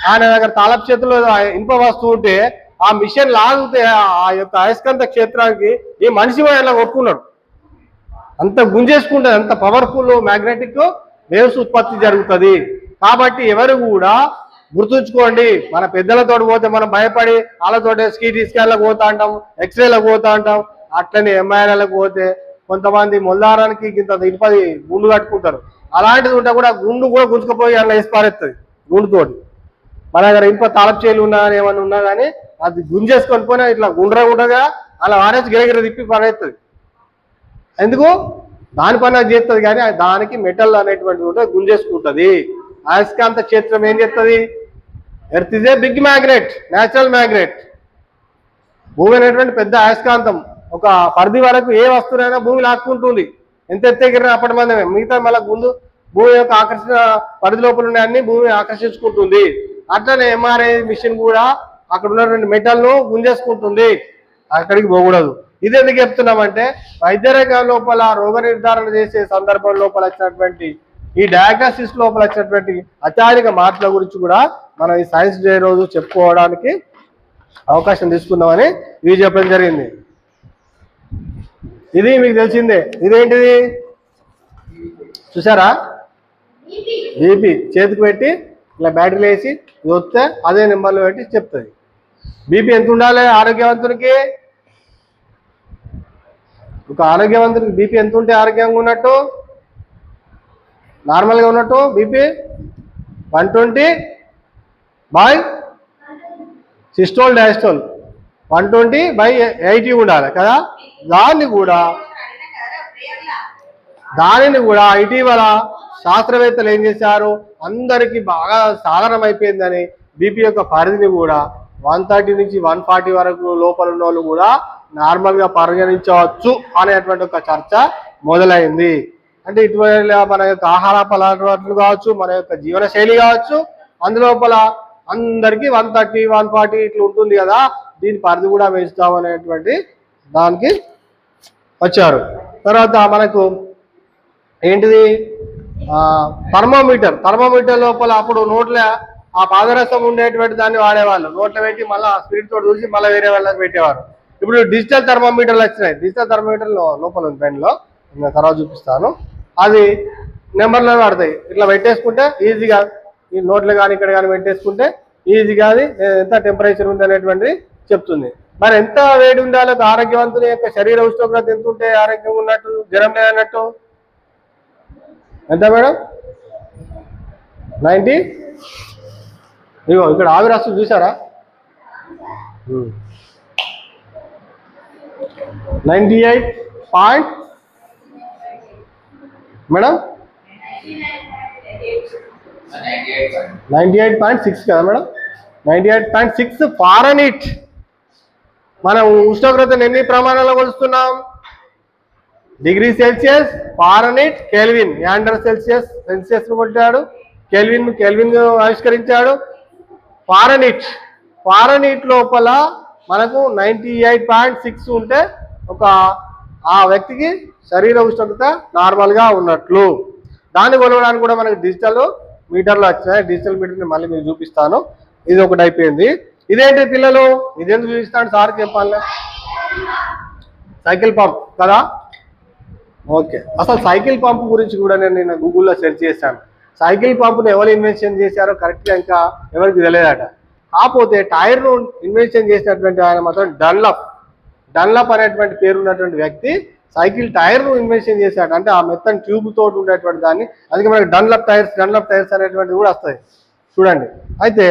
ఆయన దగ్గర తాళపు చేతుల్లో ఇనుప వస్తువు ఉంటే ఆ మిషన్ లాగితే ఆ యొక్క అయస్కాంత క్షేత్రానికి ఈ మనిషి ఆయన కొట్టుకున్నాడు. అంత గుంజేసుకుంటుంది, అంత పవర్ఫుల్ మ్యాగ్నెటిక్ వేవ్స్ ఉత్పత్తి జరుగుతుంది. కాబట్టి ఎవరు కూడా గుర్తుంచుకోండి, మన పెద్దలతో పోతే మనం భయపడి వాళ్ళతో సిటీ స్కాన్లకు పోతా అంటాం, ఎక్స్రేలకు పోతా అంటాం. అట్లనే ఎంఐఆర్ఐలకు పోతే కొంతమంది మొల్లారానికి ఇంత ఇనుపది గుండు కట్టుకుంటారు. అలాంటిది ఉంటే కూడా గుండు కూడా గుంజుకపోయి అలా వేసి పారేస్తుంది గుండుతోటి. మన దగ్గర ఇనుప తాళపు చేలు ఉన్నా కానీ ఏమన్నా ఉన్నా కానీ అది గుంజేసుకొని పోయినా ఇట్లా గుండ్ర ఉండగా అలా వారేసి గిరగిర తిప్పి పారేస్తుంది. ఎందుకు దాని పని అది చేస్తుంది, కానీ దానికి మెటల్ అనేటువంటిది ఉంటే గుంజేసుకుంటుంది. అయస్కాంత క్షేత్రం ఏం చేస్తుంది? Earth is a big magnet, natural magnet. భూమి అనేటువంటి పెద్ద అయస్కాంతం. ఒక పరిధి వరకు ఏ వస్తువునైనా భూమి లాక్కుంటుంది. ఎంత ఎత్తెగిరినా అప్పటి మందమే. మిగతా మళ్ళీ ముందు భూమి యొక్క ఆకర్షణ పరిధి లోపల ఉన్న అన్ని భూమి ఆకర్షించుకుంటుంది. అట్లనే ఎంఆర్ఐ మిషన్ కూడా అక్కడ ఉన్నటువంటి మెటల్ను గుంజేసుకుంటుంది, అక్కడికి పోకూడదు. ఇది ఎందుకు చెప్తున్నామంటే వైద్య రంగం లోపల రోగ నిర్ధారణ చేసే సందర్భం లోపల వచ్చినటువంటి ఈ డయాగ్నోసిస్ లోపల వచ్చినటువంటి అత్యాధునిక మార్పుల గురించి కూడా మనం ఈ సైన్స్ డే రోజు చెప్పుకోవడానికి అవకాశం తీసుకుందామని ఇవి చెప్పడం జరిగింది. ఇది మీకు తెలిసిందే. ఇదేంటిది చూసారా? బీపీ చేతికి పెట్టి ఇలా బ్యాటరీలు వేసి వస్తే అదే నెంబర్లో పెట్టి చెప్తుంది. బీపీ ఎంత ఉండాలి ఆరోగ్యవంతునికి? ఒక ఆరోగ్యవంతునికి బీపీ ఎంత ఉంటే ఆరోగ్యంగా ఉన్నట్టు, నార్మల్గా ఉన్నట్టు? బీపీ 120/, సిస్టోల్ డయాస్టోల్ 120/80 ఉండాలి కదా. దానిని కూడా ఇటీవల శాస్త్రవేత్తలు ఏం చేశారు, అందరికీ బాగా సాధారణం అయిపోయిందని బీపీ యొక్క పరిధిని కూడా 130 నుంచి 140 వరకు లోపల ఉన్న వాళ్ళు కూడా నార్మల్గా పరిగణించవచ్చు అనేటువంటి ఒక చర్చ మొదలైంది. అంటే ఇటీవల మన యొక్క ఆహార అలవాట్లు కావచ్చు, మన యొక్క జీవన శైలి కావచ్చు, అందులోపల అందరికీ 130, 140 ఇట్లా ఉంటుంది కదా, దీని పరిధి కూడా పెంచుతాం అనేటువంటి దానికి వచ్చారు. తర్వాత మనకు ఏంటిది థర్మోమీటర్ లోపల అప్పుడు నోట్ల ఆ పాదరసం ఉండేటువంటి దాన్ని వాడేవాళ్ళు, నోట్లో పెట్టి మళ్ళీ స్పిరిట్ తోటి చూసి మళ్ళీ వేరే వాళ్ళకి పెట్టేవారు. ఇప్పుడు డిజిటల్ థర్మోమీటర్లు వచ్చినాయి. డిజిటల్ థర్మోమీటర్ లోపల ఉంది పెన్లో, నేను తర్వాత చూపిస్తాను. అది నెంబర్లో పడతాయి. ఇట్లా పెట్టేసుకుంటే ఈజీగా ఈ నోట్లు కానీ ఇక్కడ కానీ పెట్టేసుకుంటే ఈజీగా అది ఎంత టెంపరేచర్ ఉంది అనేటువంటిది చెప్తుంది. మరి ఎంత వేడి ఉండాలి ఒక ఆరోగ్యవంతుని యొక్క శరీర ఉష్ణోగ్రత ఎంత ఉంటే ఆరోగ్యంగా ఉన్నట్టు, జ్వరం లేదన్నట్టు? ఎంత మేడం? 90. ఇగో ఇక్కడ ఆవిరి వస్తుంది చూసారా? 98 మేడం 98.6 కదా మేడం? 98.6 ఫారెన్హీట్. మనం ఉష్ణోగ్రతను ఎన్ని ప్రమాణాల్లో కొలుస్తున్నాం? Degree Celsius, Fahrenheit, Kelvin. Anders Celsius కొట్టాడు, కెల్విన్ ఆవిష్కరించాడు. ఫారెన్హీట్ లోపల మనకు 98.6 ఉంటే ఒక ఆ వ్యక్తికి శరీర ఉష్ణోగ్రత నార్మల్గా ఉన్నట్లు. దాన్ని కొలవడానికి కూడా మనకు డిజిటల్ మీటర్లు వచ్చినాయి. డిజిటల్ మీటర్ని మళ్ళీ మీకు చూపిస్తాను. ఇది ఒకటి అయిపోయింది. ఇదేంటి పిల్లలు, ఇదేందుకు చూపిస్తాను సార్ చెప్పాలి? సైకిల్ పంప్ కదా. ఓకే, అసలు సైకిల్ పంప్ గురించి కూడా నేను గూగుల్లో సెర్చ్ చేశాను. సైకిల్ పంపును ఎవరు ఇన్వెన్షన్ చేశారో కరెక్ట్గా ఇంకా ఎవరికి తెలియదట. కాకపోతే టైర్ను ఇన్వెన్షన్ చేసినటువంటి ఆయన మాత్రం డన్లప్ అనేటువంటి పేరు ఉన్నటువంటి వ్యక్తి సైకిల్ టైర్ను ఇన్వెన్షన్ చేశాడు. అంటే ఆ మెత్తని ట్యూబ్ తోటి ఉండేటువంటి దాన్ని, అందుకే మనకి డన్లప్ టైర్స్ అనేటువంటివి కూడా వస్తాయి చూడండి. అయితే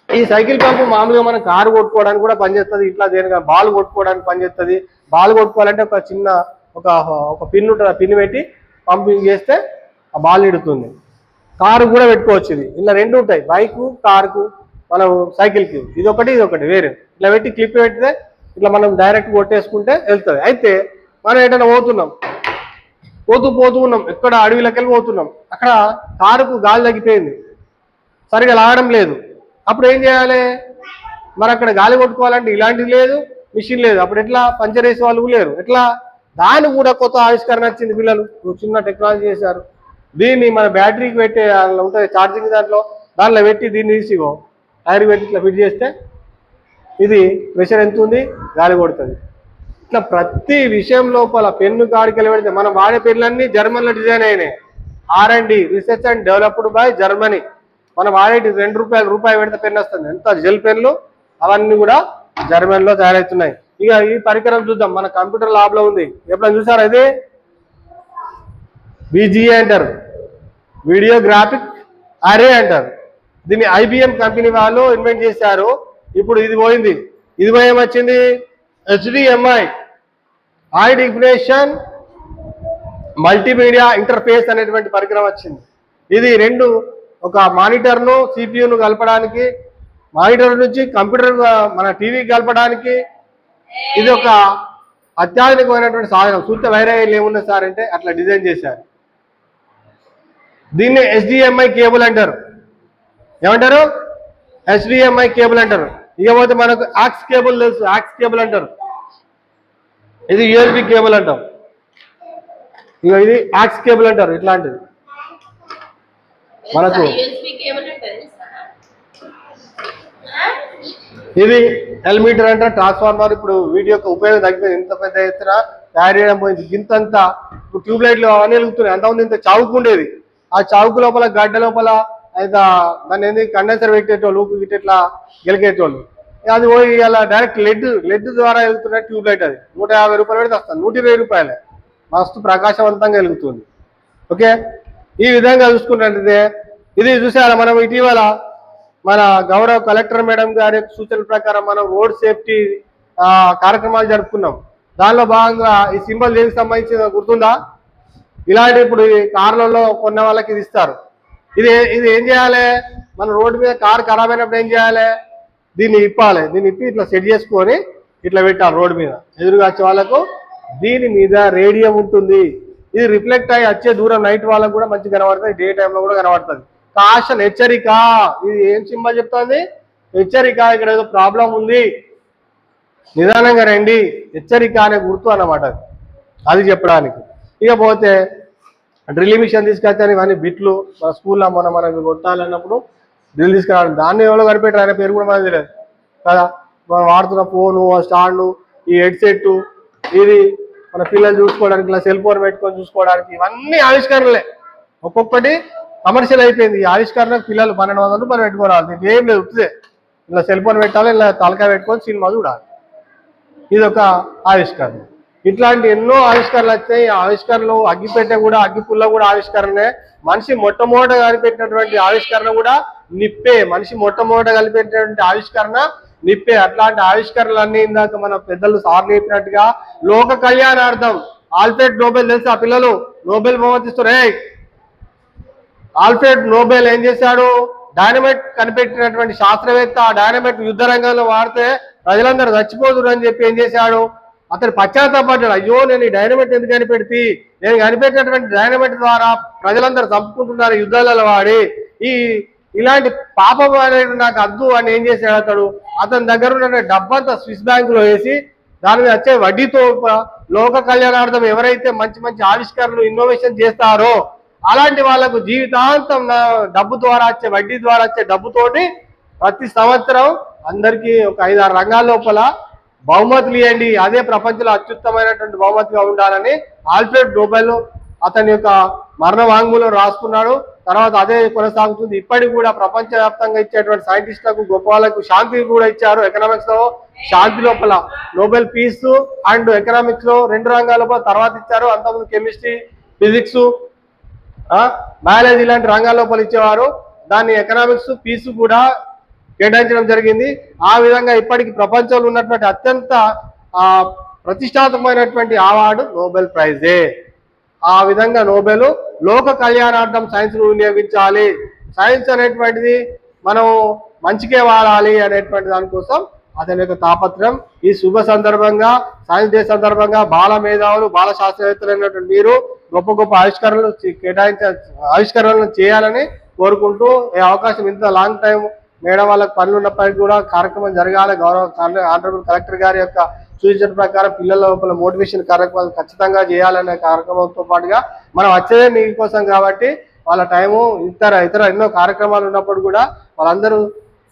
ఈ సైకిల్ పంపు మామూలుగా మనం కారు కొట్టుకోవడానికి కూడా పనిచేస్తుంది, ఇట్లా దేనిగా బాల్ కొట్టుకోవడానికి పనిచేస్తుంది. బాల్ కొట్టుకోవాలంటే ఒక చిన్న ఒక పిన్ ఉంటుంది, ఆ పిన్ పెట్టి పంపింగ్ చేస్తే ఆ బాల్ ఇడుతుంది. కారు కూడా పెట్టుకోవచ్చు. ఇది ఇలా రెండు ఉంటాయి, బైకు కారుకు మనం సైకిల్కి. ఇది ఒకటి వేరే. ఇట్లా పెట్టి క్లిప్ పెడితే ఇట్లా మనం డైరెక్ట్ కొట్టేసుకుంటే వెళ్తుంది. అయితే మనం ఎటైనా పోతూ ఉన్నాం, ఎక్కడ అడవిలోకి వెళ్ళి పోతున్నాం, అక్కడ కారుకు గాలి తగ్గిపోయింది, సరిగా లాగడం లేదు. అప్పుడు ఏం చేయాలి? మరి అక్కడ గాలి కొట్టుకోవాలంటే ఇలాంటిది లేదు, మిషన్ లేదు. అప్పుడు ఎట్లా? పంచర్ వేసే వాళ్ళు లేరు. ఎట్లా? దాన్ని కూడా కొత్త ఆవిష్కరణ వచ్చింది. పిల్లలు చిన్న టెక్నాలజీ చేశారు. దీన్ని మన బ్యాటరీకి పెట్టే ఉంటుంది ఛార్జింగ్, దాంట్లో పెట్టి దీన్ని తీసిగో టైర్ పెట్టి ఇట్లా ఫిట్ చేస్తే ఇది ప్రెషర్ ఎంత ఉంది, గాలి కొడుతుంది. ఇట్లా ప్రతి విషయం లోపల పెన్ను కాడికి పెడితే మనం వాడే పెన్నులన్నీ జర్మన్లో డిజైన్ అయినాయి. R&D research and developed by Germany. మనం వాడేటి రూపాయి పెడితే పెన్ను వస్తుంది. ఎంత జెల్ పెన్లు అవన్నీ కూడా జర్మనీలో తయారవుతున్నాయి. ఇక ఈ పరికరం చూద్దాం, మన కంప్యూటర్ ల్యాబ్ లో ఉంది. ఎప్పుడైనా చూసారా ఇది? VGA అంటారు, వీడియో గ్రాఫిక్ అరే అంటారు. దీన్ని IBM కంపెనీ వాళ్ళు ఇన్వెంట్ చేశారు. ఇప్పుడు ఇది పోయింది. ఇది పోయి ఏమొచ్చింది? HDMI, high definition multimedia interface అనేటువంటి పరికరం వచ్చింది. ఇది రెండు, ఒక మానిటర్ను CPU కలపడానికి, మానిటర్ నుంచి కంప్యూటర్ మన టీవీకి కలపడానికి ఇది ఒక అత్యాధునికమైనటువంటి సాధనం. చూస్తే వైరే ఏమున్నా సార్ అంటే అట్లా డిజైన్ చేశారు. దీన్ని HDMI కేబుల్ అంటారు. ఏమంటారు? HDMI కేబుల్ అంటారు. ఇకపోతే మనకు ఆక్స్ కేబుల్ తెలుసు, ఆక్స్ కేబుల్ అంటారు. ఇది USB కేబుల్ అంటాం. ఇక ఇది ఆక్స్ కేబుల్ అంటారు. ఇట్లాంటిది మనకు ఇది ఎల్మీటర్ అంటే ట్రాన్స్ఫార్మర్. ఇప్పుడు వీటి యొక్క ఉపయోగం తగ్గిపోయింది. ఇంత పెద్ద ఎత్తున తయారు చేయడం పోయింది. ఇంతంతా ఇప్పుడు ట్యూబ్ లైట్లు అవన్నీ వెలుగుతున్నాయి. అంతకుముందు ఇంత చౌకు ఉండేది. ఆ చౌకు లోపల గడ్డ లోపల అయితే దాన్ని ఏంది కండెన్సర్ పెట్టేటోళ్ళు, ఊపి ఇట్లా గెలికేటోళ్ళు. అది పోయి ఇలా డైరెక్ట్ లెడ్ ద్వారా వెళ్తున్న ట్యూబ్ లైట్. అది 150 రూపాయలు పెడితే వస్తుంది. 120 రూపాయలే. మస్తు ప్రకాశవంతంగా వెలుగుతుంది. ఓకే, ఈ విధంగా చూసుకున్నట్లయితే ఇది చూసారా, మనం ఇటీవల మన గౌరవ కలెక్టర్ మేడం గారి సూచనల ప్రకారం మనం రోడ్ సేఫ్టీ కార్యక్రమాలు జరుపుకున్నాం. దానిలో భాగంగా ఈ సింబల్ దేనికి సంబంధించిన గుర్తుందా? ఇలాంటి ఇప్పుడు కార్లలో కొన్న వాళ్ళకి ఇది ఇస్తారు. ఇది ఏం చేయాలి? మన రోడ్డు మీద కారు ఖరాబ్ అయినప్పుడు ఏం చేయాలి? దీన్ని ఇప్పాలి. దీన్ని ఇప్పి ఇట్లా సెట్ చేసుకొని ఇట్లా పెట్టాలి రోడ్డు మీద. ఎదురుగా వచ్చే వాళ్ళకు దీని మీద రేడియం ఉంటుంది. ఇది రిఫ్లెక్ట్ అయ్యి వచ్చే దూరం నైట్ వాళ్ళకు కూడా మంచిగా కనబడుతుంది, డే టైంలో కూడా కనబడుతుంది. కాషన్, హెచ్చరిక. ఇది ఏం సింబల్ చెప్తుంది? హెచ్చరిక. ఇక్కడ ఏదో ప్రాబ్లం ఉంది, నిదానంగా రండి, హెచ్చరిక అనే గుర్తు అన్నమాట. అది చెప్పడానికి. ఇకపోతే డ్రిల్ మిషన్ తీసుకొచ్చాను. ఇవన్నీ బిట్లు మన స్కూల్లో మనం కొట్టాలన్నప్పుడు డ్రిల్ తీసుకురావడం. దాన్ని ఎవరో కనిపెట్టారు, ఆయన పేరు కూడా మనకు తెలియదు కదా. మనం వాడుతున్న ఫోను, స్టాండు, ఈ హెడ్సెట్, ఇది మన పిల్లలు చూసుకోవడానికి, ఇలా సెల్ ఫోన్ పెట్టుకొని చూసుకోవడానికి, ఇవన్నీ ఆవిష్కరణలే. ఒక్కొక్కటి కమర్షియల్ అయిపోయింది. ఈ ఆవిష్కరణకు పిల్లలు 1200 రూపాయలు పెట్టుకోవాలి. దీనికి ఏం లేదు, ఉట్టిదే ఇలా సెల్ ఫోన్ పెట్టాలి, ఇలా తలకాయ పెట్టుకొని సినిమా చూడాలి. ఇది ఒక ఆవిష్కరణ. ఇట్లాంటి ఎన్నో ఆవిష్కరణలు వచ్చాయి. ఆవిష్కరణలు అగ్గిపెట్టె కూడా, అగ్గిపుల్ల కూడా ఆవిష్కరణే. మనిషి మొట్టమొదట కనిపెట్టినటువంటి ఆవిష్కరణ కూడా నిప్పే. మనిషి మొట్టమొదట కనిపెట్టినటువంటి ఆవిష్కరణ నిప్పే. అట్లాంటి ఆవిష్కరణలన్నీ ఇందాక మన పెద్దలు సార్ చెప్పినట్టుగా లోక కళ్యాణార్థం. ఆల్ఫ్రెడ్ నోబెల్ తెలుసు? ఆ పిల్లలు నోబెల్ బహుమతిస్తారు. ఆల్ఫ్రెడ్ నోబెల్ ఏం చేశాడు? డైనమైట్ కనిపెట్టినటువంటి శాస్త్రవేత్త. ఆ డైనమైట్ యుద్ధ రంగంలో వాడితే ప్రజలందరూ చచ్చిపోతున్నారు అని చెప్పి ఏం చేశాడు? అతను పశ్చాత్తాపడ్డాడు. అయ్యో, నేను ఈ డైనమైట్ ఎందుకు కనిపెడితే, నేను కనిపెట్టినటువంటి డైనమైట్ ద్వారా ప్రజలందరూ చంపుకుంటున్నారు యుద్ధాలలో వాడి. ఇలాంటి పాపం అనేది నాకు అద్దు అని ఏం చేశాడు? అతని దగ్గర ఉన్న డబ్బంతా స్విస్ బ్యాంకులో వేసి దాని మీద వచ్చే వడ్డీతో లోక కళ్యాణార్థం ఎవరైతే మంచి మంచి ఆవిష్కరణలు, ఇన్నోవేషన్ చేస్తారో అలాంటి వాళ్ళకు జీవితాంతం డబ్బు ద్వారా వచ్చే, వడ్డీ ద్వారా వచ్చే డబ్బుతోటి ప్రతి సంవత్సరం అందరికీ ఒక 5-6 రంగాల లోపల బహుమతులు ఇవ్వండి. అదే ప్రపంచంలో అత్యుత్తమైనటువంటి బహుమతిగా ఉండాలని ఆల్ఫ్రెడ్ నోబెల్ అతని యొక్క మరణ వాంగ్మూలం రాసుకున్నాడు. తర్వాత అదే కొనసాగుతుంది. ఇప్పటికి కూడా ప్రపంచవ్యాప్తంగా ఇచ్చేటువంటి సైంటిస్టులకు, గొప్ప వాళ్ళకు శాంతి కూడా ఇచ్చారు. ఎకనామిక్స్ లో శాంతి లోపల నోబెల్ పీస్ అండ్ ఎకనామిక్స్ లో 2 రంగాల లోపల తర్వాత ఇచ్చారు. అంతకుముందు కెమిస్ట్రీ, ఫిజిక్స్, బయాలజీ ఇలాంటి రంగాల లోపల ఇచ్చేవారు. దాన్ని ఎకనామిక్స్, పీస్ కూడా కేటాయించడం జరిగింది. ఆ విధంగా ఇప్పటికి ప్రపంచంలో ఉన్నటువంటి అత్యంత ప్రతిష్టాత్మకమైనటువంటి అవార్డు నోబెల్ ప్రైజే. ఆ విధంగా నోబెల్ లోక కళ్యాణార్థం సైన్స్ ను వినియోగించాలి, సైన్స్ అనేటువంటిది మనం మంచికే వాడాలి అనేటువంటి దానికోసం అతని యొక్క తాపత్రయం. ఈ శుభ సందర్భంగా, సైన్స్ డే సందర్భంగా బాల మేధావులు, బాల శాస్త్రవేత్తలైనటువంటి మీరు గొప్ప గొప్ప ఆవిష్కరణలు చేయాలని కోరుకుంటూ, ఈ అవకాశం ఇంత లాంగ్ టైం మేడం వాళ్ళకి పనులు ఉన్నప్పటికీ కూడా కార్యక్రమం జరగాలి. గౌరవ ఆనరబుల్ కలెక్టర్ గారి యొక్క సూచన ప్రకారం పిల్లల లోపల మోటివేషన్ కార్యక్రమాలు ఖచ్చితంగా చేయాలనే కార్యక్రమంతో పాటుగా మనం వచ్చేదే మీకోసం కాబట్టి వాళ్ళ టైము ఇతర ఎన్నో కార్యక్రమాలు ఉన్నప్పుడు కూడా వాళ్ళందరూ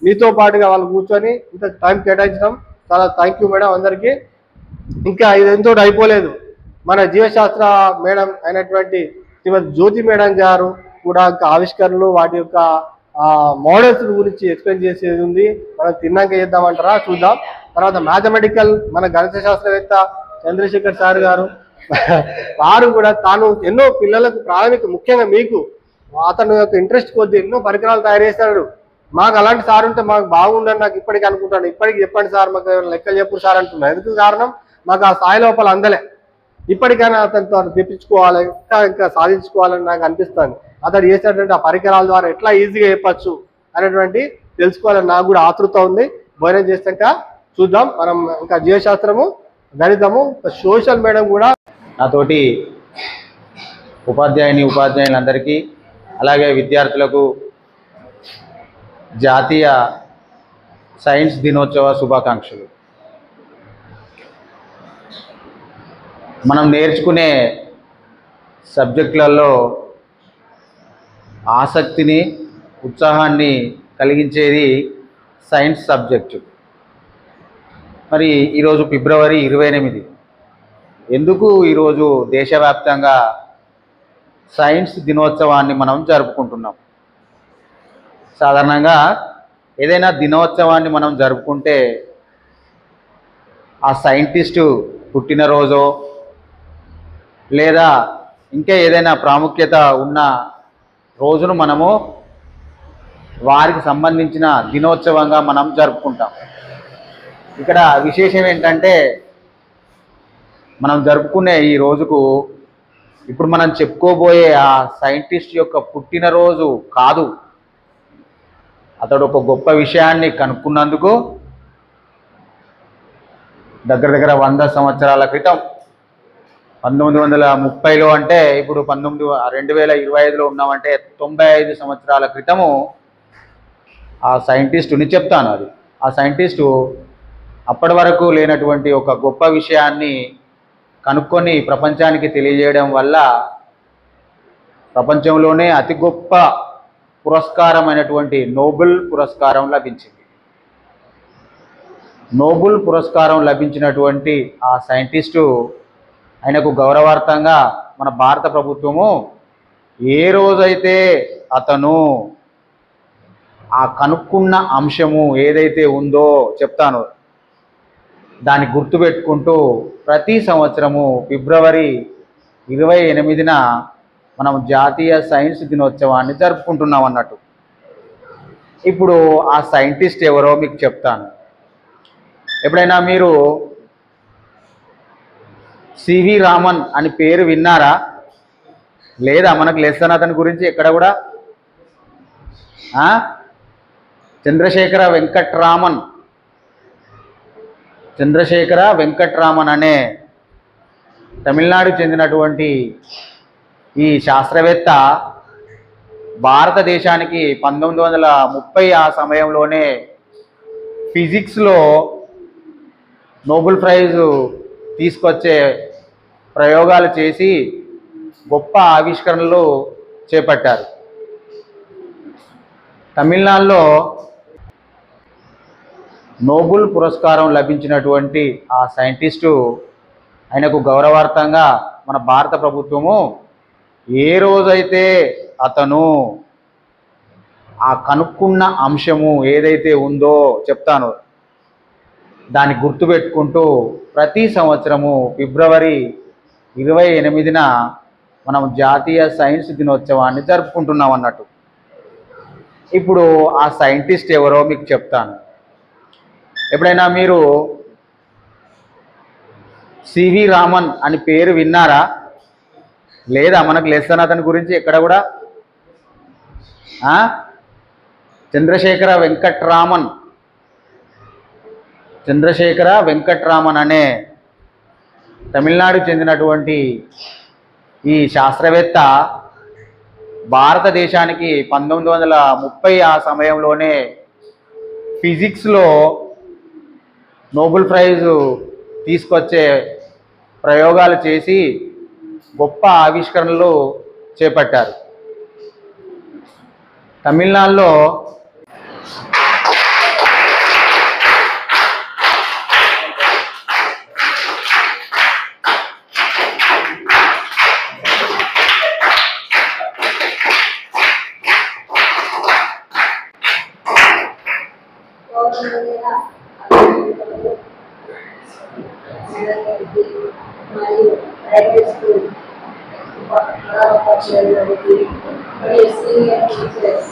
మీతో పాటుగా వాళ్ళు కూర్చొని ఇంత టైం కేటాయించడం చాలా థ్యాంక్ యూ మేడం అందరికీ. ఇంకా ఇదంతా అయిపోలేదు. మన జీవశాస్త్ర మేడం అయినటువంటి శ్రీమతి జ్యోతి మేడం గారు కూడా ఇంకా ఆవిష్కరణలు వాటి యొక్క మోడల్స్ గురించి ఎక్స్ప్లెయిన్ చేసేది ఉంది. మనం తిన్నాక చేద్దామంటారా చూద్దాం. తర్వాత మ్యాథమెటికల్ మన గణిత శాస్త్రవేత్త చంద్రశేఖర్ సార్ గారు వారు కూడా తాను ఎన్నో పిల్లలకు ముఖ్యంగా మీకు అతను యొక్క ఇంట్రెస్ట్ కొద్ది ఎన్నో పరికరాలు తయారు చేస్తాడు. మాకు అలాంటి సార్ ఉంటే మాకు బాగుండని నాకు ఇప్పటికీ అనుకుంటాను. ఇప్పటికి చెప్పండి సార్, మాకు లెక్కలు చెప్పు సార్ అంటున్నా. ఎందుకు కారణం, మాకు ఆ స్థాయి లోపల అందలే. ఇప్పటికైనా అతనితో తెప్పించుకోవాలి, ఇంకా సాధించుకోవాలని నాకు అనిపిస్తుంది. అతడు చేసేటువంటి ఆ పరికరాల ద్వారా ఎట్లా ఈజీగా చెప్పచ్చు అనేటువంటి తెలుసుకోవాలని నాకు కూడా ఆతృత ఉంది. భోజనం చేసాక చూద్దాం. మనం ఇంకా జీవశాస్త్రము, గణితము, సోషల్ మేడం కూడా నాతోటి ఉపాధ్యాయులందరికీ అలాగే విద్యార్థులకు జాతీయ సైన్స్ దినోత్సవ శుభాకాంక్షలు. మనం నేర్చుకునే సబ్జెక్టులలో ఆసక్తిని, ఉత్సాహాన్ని కలిగించేది సైన్స్ సబ్జెక్టు. మరి ఈరోజు ఫిబ్రవరి 28. ఎందుకు ఈరోజు దేశవ్యాప్తంగా సైన్స్ దినోత్సవాన్ని మనం జరుపుకుంటున్నాం? సాధారణంగా ఏదైనా దినోత్సవాన్ని మనం జరుపుకుంటే ఆ సైంటిస్టు పుట్టినరోజో లేదా ఇంకా ఏదైనా ప్రాముఖ్యత ఉన్న రోజును మనము వారికి సంబంధించిన దినోత్సవంగా మనం జరుపుకుంటాం. ఇక్కడ విశేషం ఏంటంటే మనం జరుపుకునే ఈ రోజుకు ఇప్పుడు మనం చెప్పుకోబోయే ఆ సైంటిస్ట్ యొక్క పుట్టినరోజు కాదు. అతడు ఒక గొప్ప విషయాన్ని కనుక్కున్నందుకు దగ్గర 100 సంవత్సరాల క్రితం 1930లో అంటే ఇప్పుడు 2025లో ఉన్నామంటే 95 సంవత్సరాల క్రితము ఆ సైంటిస్టుని చెప్తాను. అది ఆ సైంటిస్టు అప్పటి వరకు లేనటువంటి ఒక గొప్ప విషయాన్ని కనుక్కొని ప్రపంచానికి తెలియజేయడం వల్ల ప్రపంచంలోనే అతి గొప్ప పురస్కారమైనటువంటి నోబెల్ పురస్కారం లభించింది. నోబెల్ పురస్కారం లభించినటువంటి ఆ సైంటిస్టు ఆయనకు గౌరవార్థంగా మన భారత ప్రభుత్వము ఏ రోజైతే అతను ఆ కనుక్కున్న అంశము ఏదైతే ఉందో చెప్తాను, దాన్ని గుర్తుపెట్టుకుంటూ ప్రతి సంవత్సరము ఫిబ్రవరి 28న మనం జాతీయ సైన్స్ దినోత్సవాన్ని జరుపుకుంటున్నాం అన్నట్టు. ఇప్పుడు ఆ సైంటిస్ట్ ఎవరో మీకు చెప్తాను. ఎప్పుడైనా మీరు సివి రామన్ అని పేరు విన్నారా? లేదా మనకు లెసన్ అతని గురించి ఎక్కడ కూడా చంద్రశేఖర వెంకట్రామన్ అనే తమిళనాడుకు చెందినటువంటి ఈ శాస్త్రవేత్త భారతదేశానికి 1930 ఆ సమయంలోనే ఫిజిక్స్లో నోబెల్ ప్రైజు తీసుకొచ్చే ప్రయోగాలు చేసి గొప్ప ఆవిష్కరణలు చేపట్టారు. తమిళనాడులో నోబెల్ పురస్కారం లభించినటువంటి ఆ సైంటిస్టు ఆయనకు గౌరవార్థంగా మన భారత ప్రభుత్వము ఏ రోజైతే అతను ఆ కనుక్కున్న అంశము ఏదైతే ఉందో చెప్తాను, దాన్ని గుర్తుపెట్టుకుంటూ ప్రతి సంవత్సరము ఫిబ్రవరి 28న మనం జాతీయ సైన్స్ దినోత్సవాన్ని జరుపుకుంటున్నాం అన్నట్టు. ఇప్పుడు ఆ సైంటిస్ట్ ఎవరో మీకు చెప్తాను. ఎప్పుడైనా మీరు సివి రామన్ అని పేరు విన్నారా? లేదా మనకు లెసన్ అతని గురించి ఎక్కడ కూడా చంద్రశేఖర వెంకట్రామన్ అనే తమిళనాడుకు చెందినటువంటి ఈ శాస్త్రవేత్త భారతదేశానికి 1930 ఆ సమయంలోనే ఫిజిక్స్లో నోబెల్ ప్రైజు తీసుకొచ్చే ప్రయోగాలు చేసి గొప్ప ఆవిష్కరణలు చేపట్టారు. తమిళనాడులో మరియు ప్రైవేట్ స్కూల్ మరియు సీనియర్ టీచర్స్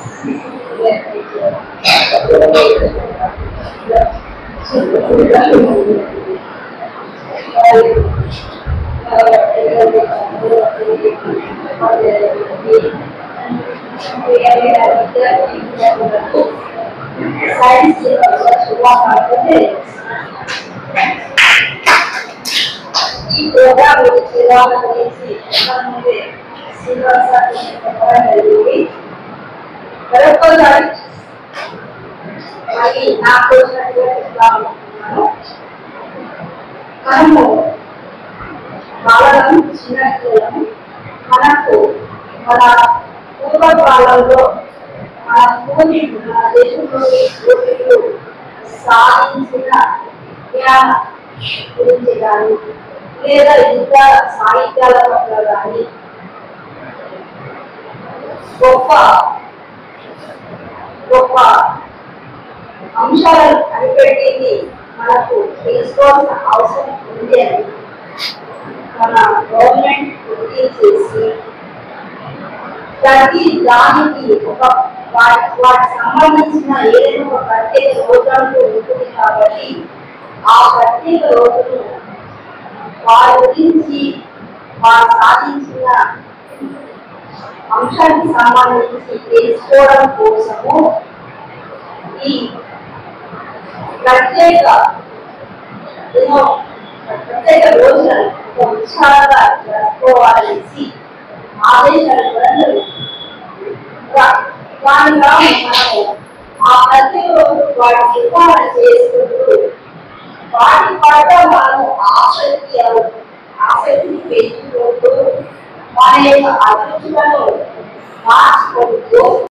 science ఈ ప్రోగ్రామ్ గురించి వివరణ గురించి ముందే శ్రీనివాస్ సార్ చెప్పడం జరిగింది. మరొకసారి మళ్ళీ నాకు వచ్చినటువంటి మనము బాలలను చిన్న పిల్లలను మనకు మన పూర్వకాలంలో మన పూర్వీకులు మన దేశంలోని పూర్వీకులు సాధించిన జ్ఞానం గురించి కానీ లేదా ఇంకా సాహిత్యాల పట్ల కానీ గొప్ప గొప్ప అంశాలను కనిపెట్టింది మనకు తెలుసుకోవాల్సిన అవసరం ఉంది అని మన గవర్నమెంట్ గుర్తించేసి ప్రతి దానికి ఒక వాటికి సంబంధించిన ఏదైనా ఒక ప్రత్యేక రోజులకు ఉంటుంది కాబట్టి ఆ ప్రత్యేక రోజును వారి గురించి వారు సాధించిన అంశానికి సంబంధించి తెలుసుకోవడం కోసము ఈ ప్రత్యేక రోజులను ఒక ఉత్సాహంగా జరుపుకోవాలనేసి ఆదేశాలు కూడా దానిగా మనము ఆ ప్రత్యేక రోజు వాటి నిర్వహణ చేసుకుంటూ వాటి పట్ల మనము ఆసక్తిని పెంచుకుంటూ మన యొక్క అభిరుచులను మార్చుకుంటూ